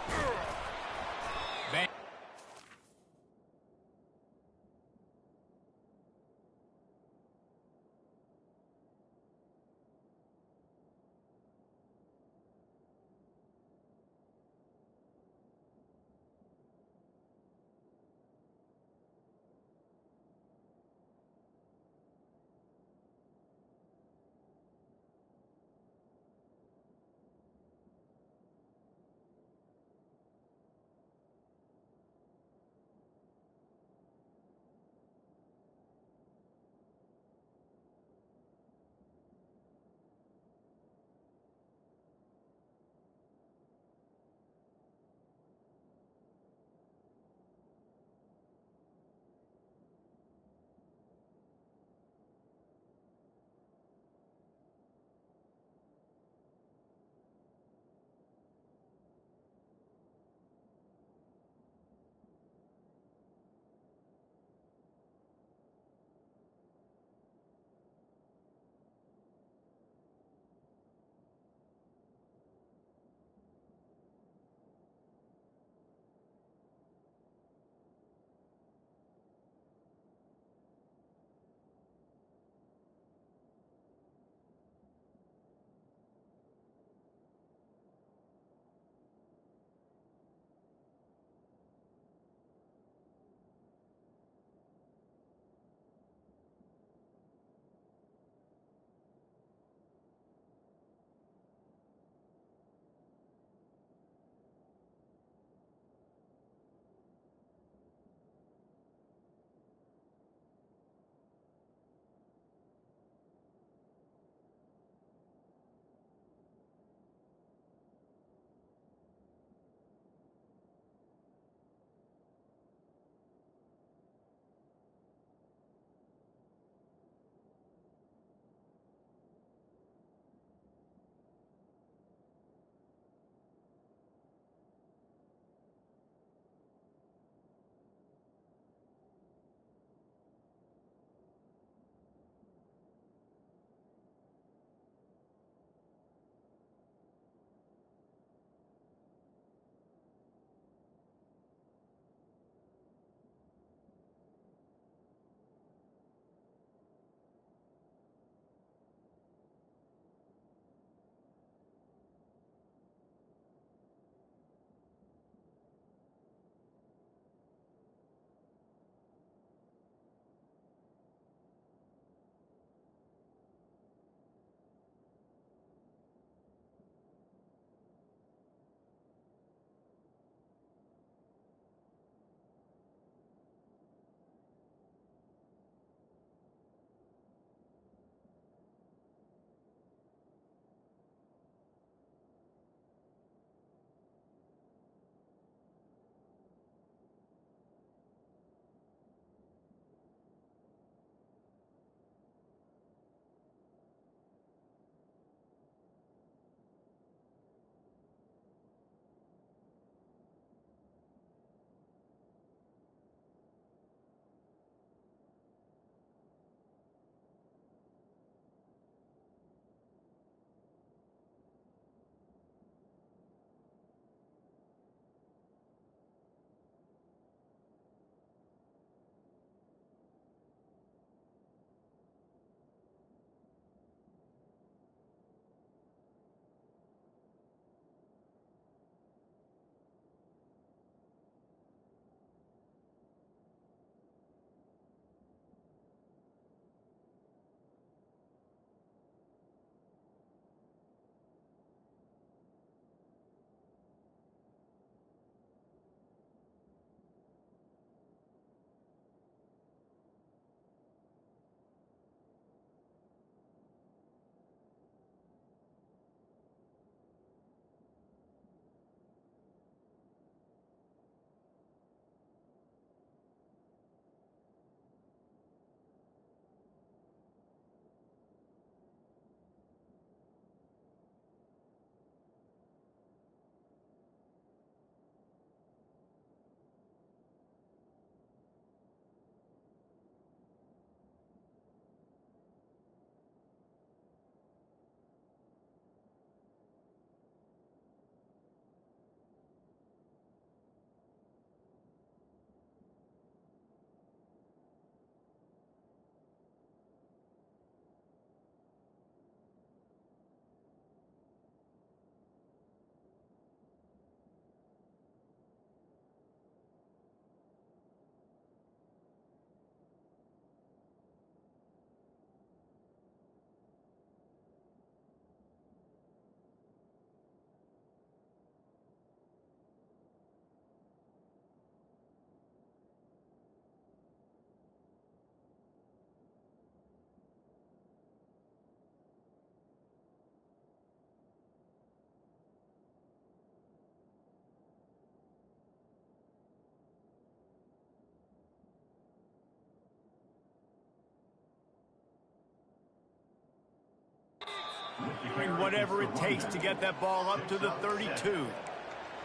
doing whatever it takes to get that ball up to the 32.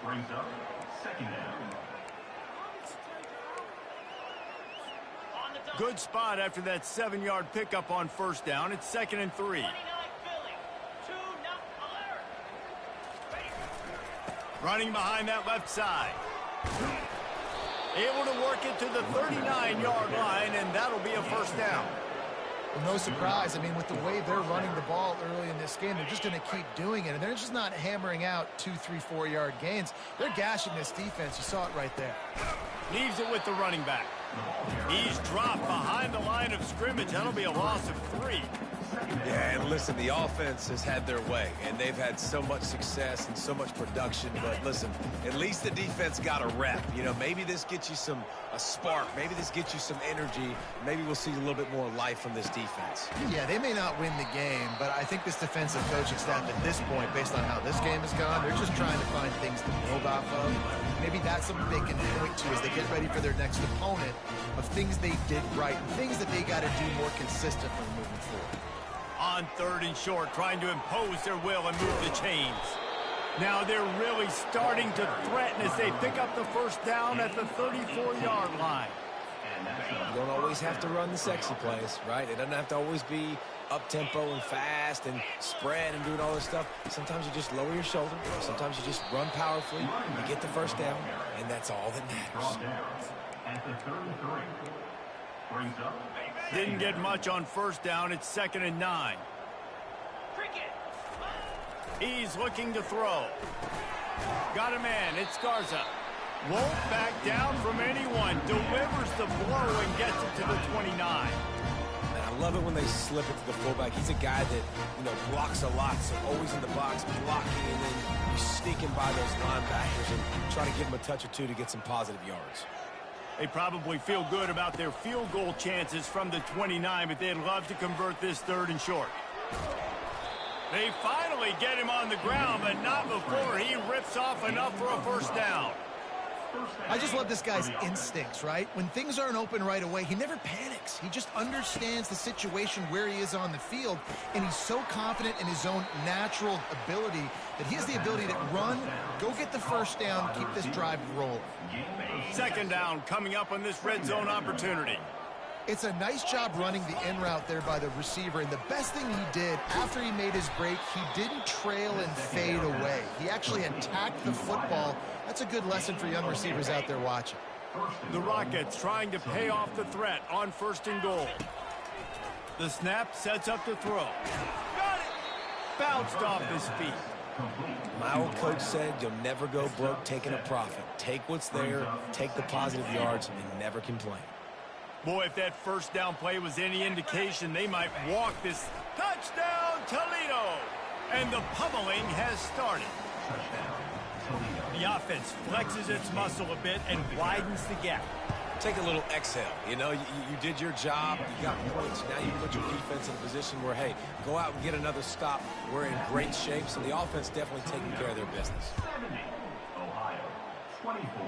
Brings up second down. Good spot after that 7-yard pickup on first down. It's 2nd and 3. 29 Philly. 2 knock alert. Running behind that left side. Able to work it to the 39-yard line, and that'll be a first down. Well, no surprise. I mean, with the way they're running the ball early in this game, they're just going to keep doing it. And they're just not hammering out 2, 3, 4-yard gains. They're gashing this defense. You saw it right there. Leaves it with the running back. He's dropped behind the line of scrimmage. That'll be a loss of 3. Yeah, and listen, the offense has had their way, and they've had so much success and so much production. But listen, at least the defense got a rep. You know, maybe this gets you a spark. Maybe this gets you some energy. Maybe we'll see a little bit more life from this defense. Yeah, they may not win the game, but I think this defensive coaching staff at this point, based on how this game has gone, they're just trying to find things to build off of. Maybe that's something they can point to as they get ready for their next opponent, of things they did right and things that they got to do more consistently moving forward. On 3rd and short, trying to impose their will and move the chains. Now they're really starting to threaten as they pick up the first down at the 34-yard line. You don't always have to run the sexy plays, right? It doesn't have to always be up-tempo and fast and spread and doing all this stuff. Sometimes you just lower your shoulder. Sometimes you just run powerfully. You get the first down, and that's all that matters. At the 33. Brings up. Didn't get much on first down. It's 2nd and 9. Cricket. He's looking to throw. Got a man. It's Garza. Won't back down from anyone. Delivers the blow and gets it to the 29. And I love it when they slip it to the fullback. He's a guy that, you know, blocks a lot, so always in the box blocking, and then you sneak in by those linebackers and try to give him a touch or two to get some positive yards. They probably feel good about their field goal chances from the 29, but they'd love to convert this 3rd and short. They finally get him on the ground, but not before he rips off enough for a first down. I just love this guy's instincts, right? When things aren't open right away, he never panics. He just understands the situation where he is on the field, and he's so confident in his own natural ability that he has the ability to run, go get the first down, keep this drive rolling. 2nd down coming up on this red zone opportunity. It's a nice job running the in route there by the receiver, and the best thing he did after he made his break, he didn't trail and fade away. He actually attacked the football. That's a good lesson for young receivers out there watching. The Rockets trying to pay off the threat on 1st and goal. The snap sets up the throw. Got it! Bounced off his feet. My old coach said you'll never go broke taking a profit. Take what's there, take the positive yards, and never complain. Boy, if that first down play was any indication, they might walk this. Touchdown, Toledo! And the pummeling has started. The offense flexes its muscle a bit and widens the gap. Take a little exhale. You know, you did your job. You got points. Now you put your defense in a position where, hey, go out and get another stop. We're in great shape, so the offense definitely taking care of their business. Ohio, 24.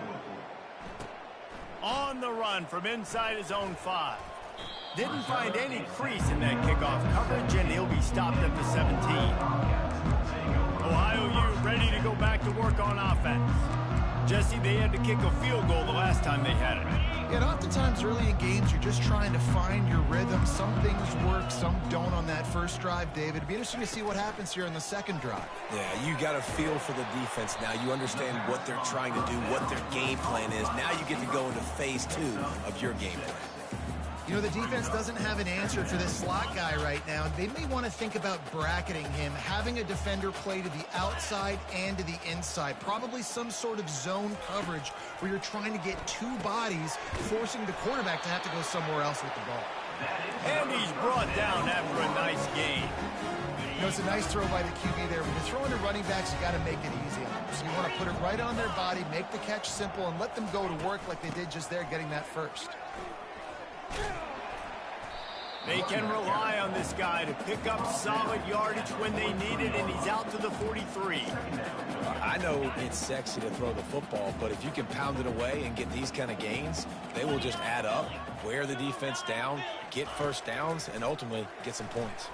On the run from inside his own 5. Didn't find any crease in that kickoff coverage, and he'll be stopped at the 17. Ohio U ready to go back to work on offense. Jesse, they had to kick a field goal the last time they had it. And oftentimes early in games, you're just trying to find your rhythm. Some things work, some don't on that first drive, David. It'd be interesting to see what happens here in the second drive. Yeah, you got a feel for the defense now. You understand what they're trying to do, what their game plan is. Now you get to go into phase 2 of your game plan. You know, the defense doesn't have an answer for this slot guy right now. They may want to think about bracketing him, having a defender play to the outside and to the inside. Probably some sort of zone coverage where you're trying to get 2 bodies, forcing the quarterback to have to go somewhere else with the ball. And he's brought down after a nice gain. You know, it's a nice throw by the QB there. When you're throwing to running backs, you got to make it easy on them. So you want to put it right on their body, make the catch simple, and let them go to work like they did just there, getting that first. They can rely on this guy to pick up solid yardage when they need it, and he's out to the 43. I know it's sexy to throw the football, but if you can pound it away and get these kind of gains, they will just add up, wear the defense down, get first downs, and ultimately get some points.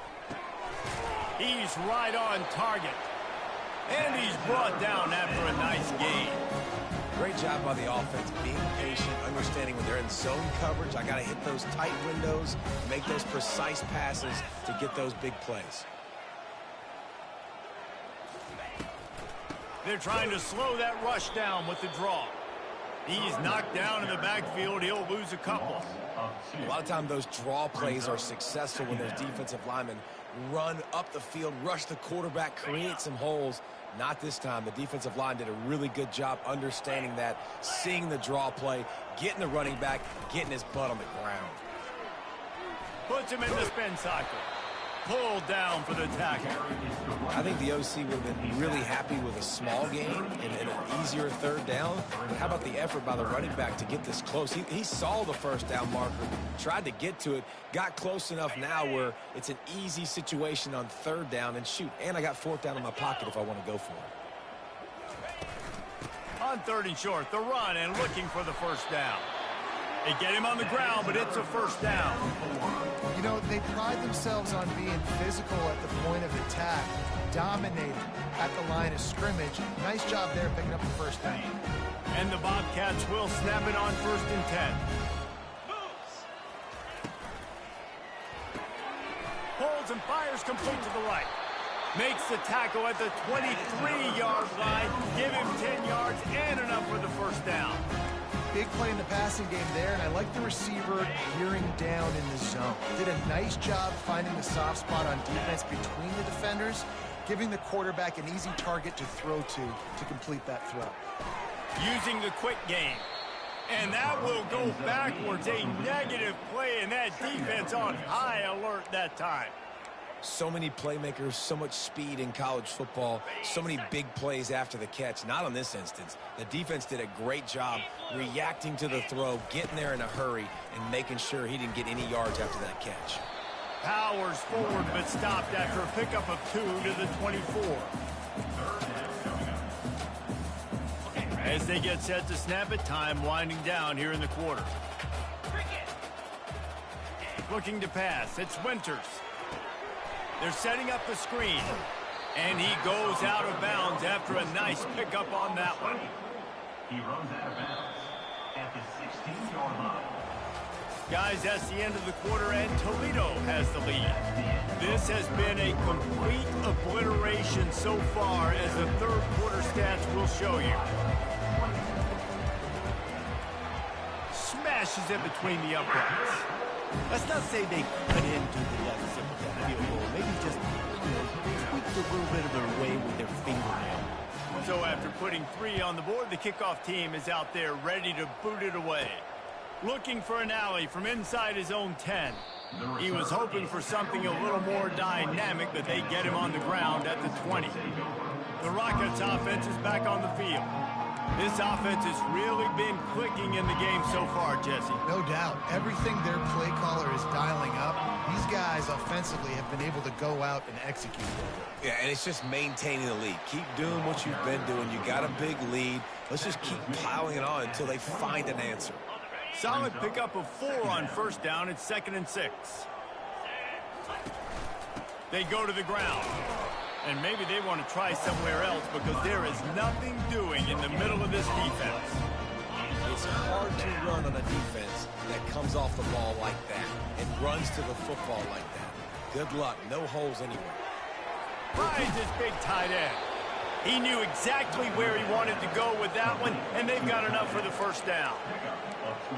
He's right on target. And he's brought down after a nice gain. Great job by the offense, being patient, understanding when they're in zone coverage, I got to hit those tight windows, make those precise passes to get those big plays. They're trying to slow that rush down with the draw. He's knocked down in the backfield. He'll lose a couple. A lot of times those draw plays are successful when those defensive linemen run up the field, rush the quarterback, create some holes. Not this time. The defensive line did a really good job understanding that, seeing the draw play, getting the running back, getting his butt on the ground. Puts him in the spin cycle. Pulled down for the tackle. I think the OC would have been really happy with a small gain and an easier third down. But how about the effort by the running back to get this close? He saw the first down marker, tried to get to it, got close enough now where it's an easy situation on third down and shoot. And I got fourth down in my pocket if I want to go for it. On 3rd and short, the run and looking for the first down. They get him on the ground, but it's a first down. You know, they pride themselves on being physical at the point of attack, dominating at the line of scrimmage. Nice job there picking up the first down. And the Bobcats will snap it on 1st and 10. Pulls and fires complete to the right. Makes the tackle at the 23-yard line. Give him 10 yards and enough for the first down. Big play in the passing game there, and I like the receiver gearing down in the zone. Did a nice job finding the soft spot on defense between the defenders, giving the quarterback an easy target to throw to complete that throw. Using the quick game. And that will go backwards. A negative play, and that defense on high alert that time. So many playmakers, so much speed in college football, so many big plays after the catch. Not on this instance. The defense did a great job reacting to the throw, getting there in a hurry, and making sure he didn't get any yards after that catch. Powers forward, but stopped after a pickup of 2 to the 24. As they get set to snap it, time winding down here in the quarter. Looking to pass, it's Winters. They're setting up the screen, and he goes out of bounds after a nice pickup on that one. He runs out of bounds at the 16-yard line. Guys, that's the end of the quarter, and Toledo has the lead. This has been a complete obliteration so far, as the third quarter stats will show you. Smashes it between the uprights. Let's not say they cut into the field goal. Maybe just, tweaked a little bit of their way with their fingernail. So after putting 3 on the board, the kickoff team is out there ready to boot it away. Looking for an alley from inside his own 10. He was hoping for something a little more dynamic, but they get him on the ground at the 20. The Rockets offense is back on the field. This offense has really been clicking in the game so far, Jesse. No doubt. Everything their play caller is dialing up, these guys offensively have been able to go out and execute. Yeah, and it's just maintaining the lead. Keep doing what you've been doing. You got a big lead. Let's just keep piling it on until they find an answer. Solid pickup of 4 on first down. It's 2nd and 6. They go to the ground. And maybe they want to try somewhere else because there is nothing doing in the middle of this defense. It's hard to run on a defense that comes off the ball like that and runs to the football like that. Good luck. No holes anywhere. Finds his big tight end. He knew exactly where he wanted to go with that one, and they've got enough for the first down.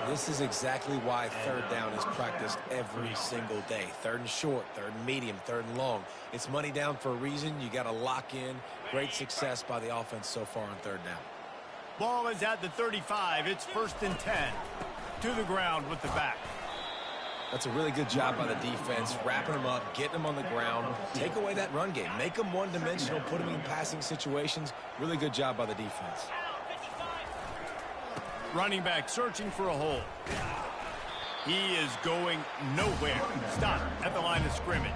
This is exactly why third down is practiced every single day. 3rd and short, 3rd and medium, 3rd and long. It's money down for a reason. You got to lock in. Great success by the offense so far on 3rd down. Ball is at the 35. It's 1st and 10. To the ground with the back. That's a really good job by the defense, wrapping them up, getting them on the ground. Take away that run game. Make them one-dimensional, put them in passing situations. Really good job by the defense. Running back searching for a hole. He is going nowhere. Stop at the line of scrimmage.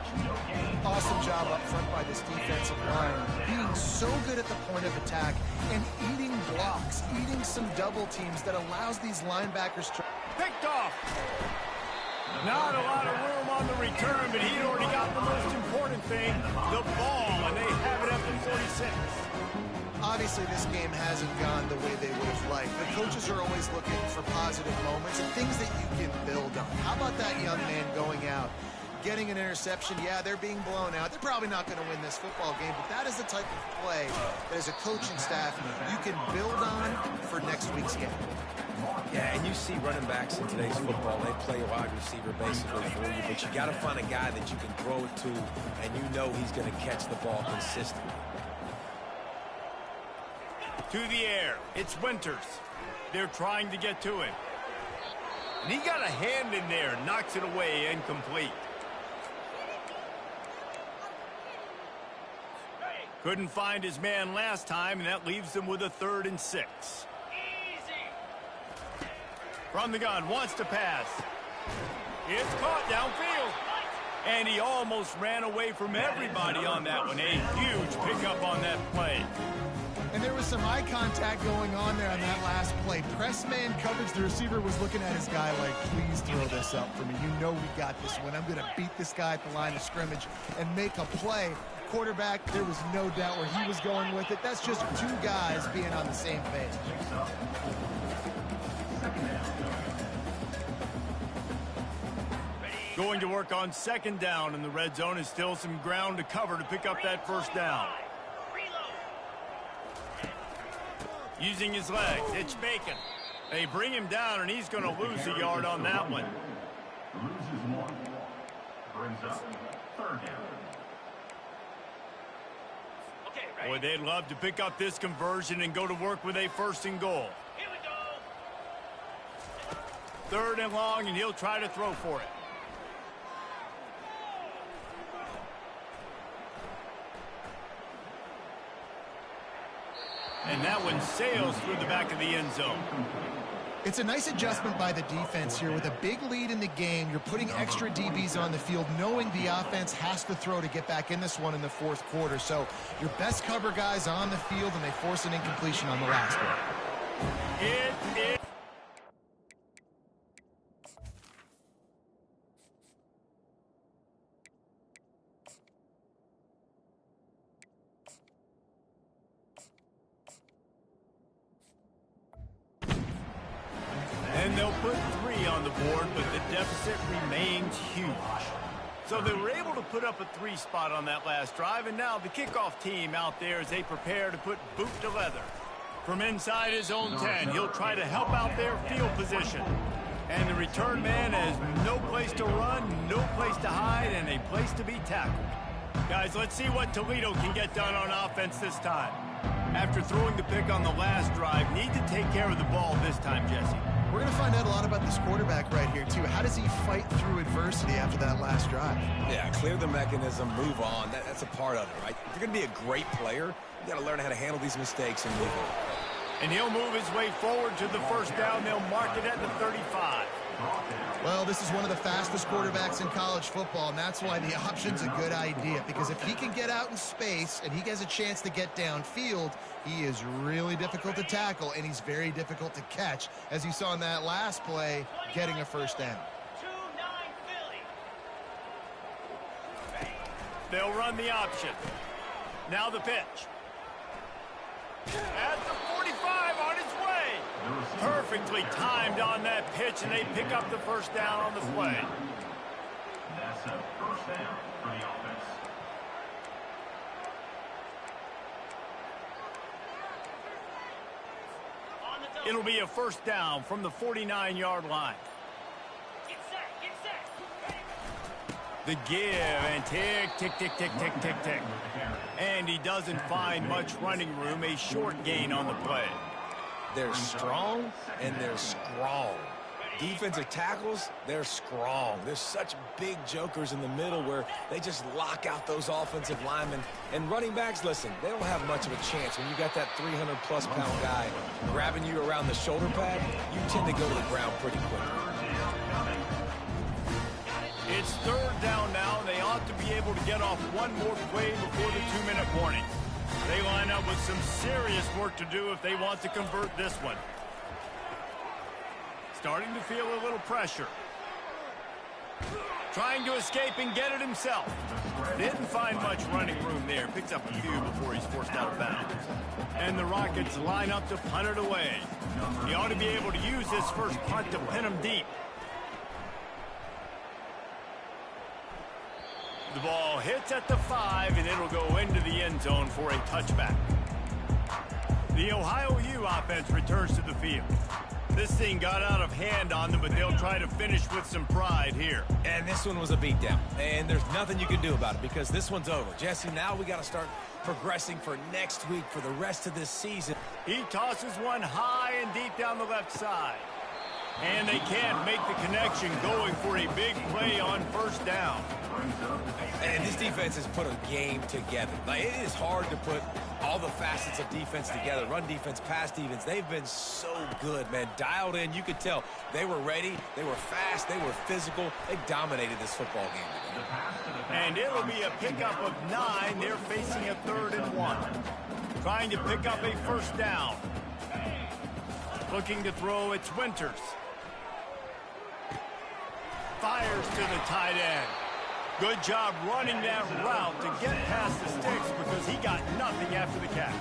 Awesome job up front by this defensive line. Being so good at the point of attack and eating blocks, eating some double teams that allows these linebackers to... Picked off. Not a lot of room on the return, but he'd already got the most important thing, the ball, and they have it up at 46. Obviously, this game hasn't gone the way they would have liked. The coaches are always looking for positive moments and things that you can build on. How about that young man going out, getting an interception? Yeah, they're being blown out. They're probably not going to win this football game, but that is the type of play that as a coaching staff you can build on for next week's game. Yeah, and you see running backs in today's football, they play wide receiver basically for you, but you got to find a guy that you can throw it to, and you know he's going to catch the ball consistently. To the air, it's Winters. They're trying to get to him. And he got a hand in there, knocks it away, incomplete. Couldn't find his man last time, and that leaves them with a 3rd and 6. Easy. From the gun, wants to pass. It's caught downfield. And he almost ran away from everybody on that one. A huge pickup on that play. And there was some eye contact going on there on that last play. Press man coverage. The receiver was looking at his guy like, please throw this up for me. You know we got this one. I'm going to beat this guy at the line of scrimmage and make a play. Quarterback, there was no doubt where he was going with it. That's just two guys being on the same page. Going to work on 2nd down in the red zone is still some ground to cover to pick up that 1st down. Using his legs, it's Bacon. They bring him down, and he's going to lose a yard on that one. Loses 1. Brings up 3rd down. Boy, they'd love to pick up this conversion and go to work with a 1st and goal. Here we go. 3rd and long, and he'll try to throw for it. And that one sails through the back of the end zone. It's a nice adjustment by the defense here. With a big lead in the game, you're putting extra DBs on the field, knowing the offense has to throw to get back in this one in the 4th quarter. So your best cover guys on the field, and they force an incompletion on the last one. And they'll put 3 on the board, but the deficit remains huge. So they were able to put up a 3 spot on that last drive, and now the kickoff team out there as they prepare to put boot to leather. From inside his own 10, he'll try to help out their field position. And the return man has no place to run, no place to hide, and a place to be tackled. Guys, let's see what Toledo can get done on offense this time. After throwing the pick on the last drive, need to take care of the ball this time, Jesse. We're going to find out a lot about this quarterback right here, too. How does he fight through adversity after that last drive? Yeah, clear the mechanism, move on. That's a part of it, right? If you're going to be a great player, you got to learn how to handle these mistakes and move on. And he'll move his way forward to the 1st down. They'll mark it at the 35. Well, this is one of the fastest quarterbacks in college football, and that's why the option's a good idea, because if he can get out in space and he has a chance to get downfield, he is really difficult to tackle, and he's very difficult to catch, as you saw in that last play, getting a 1st down. 2-9 Philly. They'll run the option. Now the pitch. At the 45, on its way. Perfectly timed on that pitch, and they pick up the 1st down on the play. That's a 1st down for the offense. It'll be a 1st down from the 49-yard line. Get set, get set. The give, and tick, tick, tick, tick, tick, tick, tick. And he doesn't find much running room, a short gain on the play. They're strong, and they're strong. Defensive tackles, they're strong. There's such big jokers in the middle where they just lock out those offensive linemen. And running backs, listen, they don't have much of a chance. When you got that 300-plus pound guy grabbing you around the shoulder pad, you tend to go to the ground pretty quickly. It's 3rd down now, and they ought to be able to get off one more play before the 2-minute warning. They line up with some serious work to do if they want to convert this one. Starting to feel a little pressure. Trying to escape and get it himself. Didn't find much running room there. Picks up a few before he's forced out of bounds. And the Rockets line up to punt it away. He ought to be able to use this first punt to pin him deep. The ball hits at the 5, and it'll go into the end zone for a touchback. The Ohio U offense returns to the field. This thing got out of hand on them, but they'll try to finish with some pride here. And this one was a beatdown, and there's nothing you can do about it because this one's over. Jesse, now we got to start progressing for next week for the rest of this season. He tosses one high and deep down the left side. And they can't make the connection, going for a big play on first down. And this defense has put a game together. Like, it is hard to put all the facets of defense together. Run defense, pass defense. They've been so good, man. Dialed in. You could tell they were ready. They were fast. They were physical. They dominated this football game today. And it'll be a pickup of 9. They're facing a 3rd and 1. Trying to pick up a first down. Looking to throw, it's Winters. Fires to the tight end. Good job running that route to get past the sticks because he got nothing after the catch.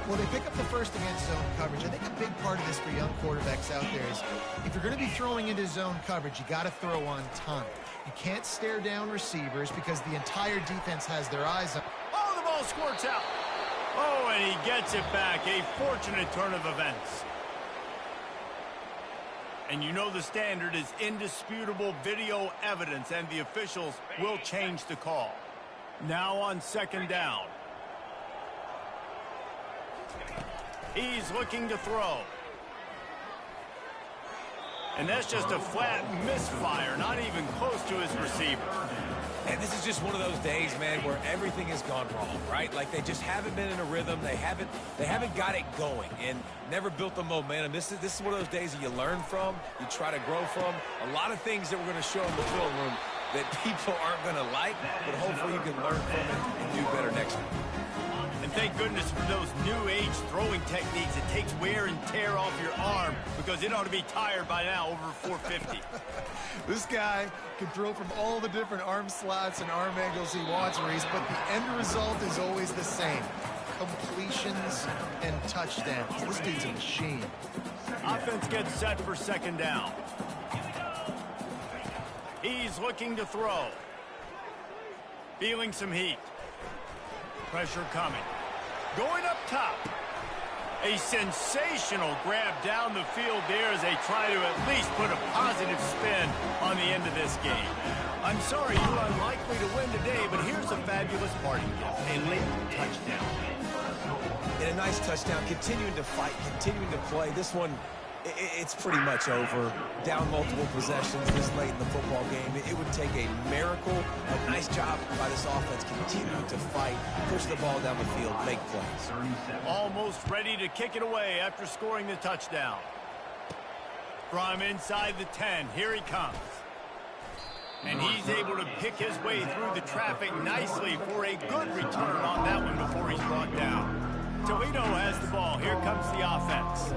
Well, they pick up the first against zone coverage. I think a big part of this for young quarterbacks out there is if you're going to be throwing into zone coverage, you got to throw on time. You can't stare down receivers because the entire defense has their eyes on. Oh, the ball squirts out. Oh, and he gets it back. A fortunate turn of events. And you know the standard is indisputable video evidence, and the officials will change the call. Now on second down. He's looking to throw. And that's just a flat misfire, not even close to his receiver. And this is just one of those days, man, where everything has gone wrong, right? Like they just haven't been in a rhythm. They haven't got it going and never built the momentum. This is one of those days that you learn from, you try to grow from. A lot of things that we're going to show in the film room that people aren't going to like, but hopefully you can learn from it and do better next week. And thank goodness for those new age throwing techniques. It takes wear and tear off your arm because it ought to be tired by now, over 450. This guy can throw from all the different arm slots and arm angles he wants, Reese, but the end result is always the same. Completions and touchdowns. This dude's a machine. Offense gets set for second down. He's looking to throw. Feeling some heat. Pressure coming. Going up top. A sensational grab down the field there as they try to at least put a positive spin on the end of this game. I'm sorry you're unlikely to win today, but here's a fabulous parting gift. A late touchdown. And a nice touchdown, continuing to fight, continuing to play. This one, it's pretty much over. Down multiple possessions this late in the football game. It would take a miracle, a nice job by this offense continuing to fight, push the ball down the field, make plays. Almost ready to kick it away after scoring the touchdown. From inside the 10, here he comes. And he's able to pick his way through the traffic nicely for a good return on that one before he's brought down. Toledo has the ball. Here comes the offense.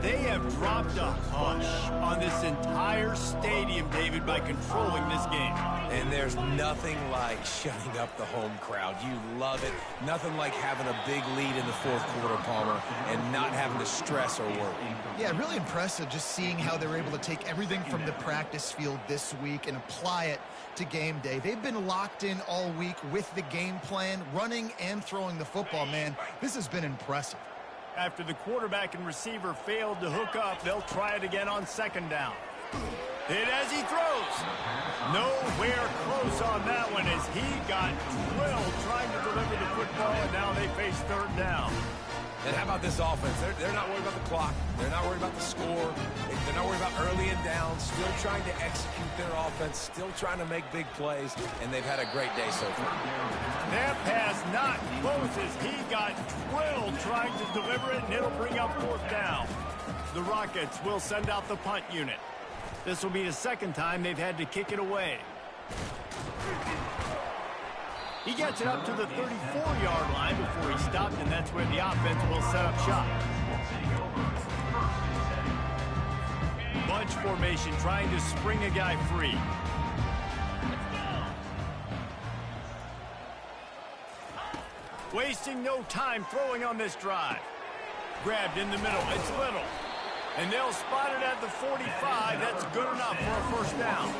They have dropped a hush on this entire stadium, David, by controlling this game. And there's nothing like shutting up the home crowd. You love it. Nothing like having a big lead in the fourth quarter, Palmer, and not having to stress or worry. Yeah, really impressive just seeing how they were able to take everything from the practice field this week and apply it to game day. They've been locked in all week with the game plan, running and throwing the football, man. This has been impressive. After the quarterback and receiver failed to hook up, they'll try it again on second down. Hit as he throws. Nowhere close on that one as he got drilled trying to deliver the football, and now they face third down. And how about this offense? They're not worried about the clock. They're not worried about the score. They're not worried about early and down. Still trying to execute their offense. Still trying to make big plays. And they've had a great day so far. That pass not close as he got drilled trying to deliver it, and it'll bring up fourth down. The Rockets will send out the punt unit. This will be the second time they've had to kick it away. He gets it up to the 34-yard line before he stopped, and that's where the offense will set up shop. Bunch formation trying to spring a guy free. Wasting no time throwing on this drive. Grabbed in the middle. It's Little. And they'll spot it at the 45. That's good enough for a first down.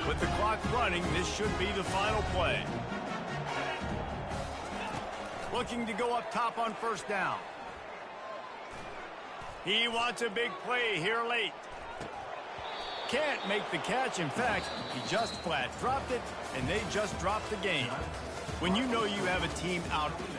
With the clock running, this should be the final play. Looking to go up top on first down. He wants a big play here late. Can't make the catch. In fact, he just flat dropped it, and they just dropped the game. When you know you have a team out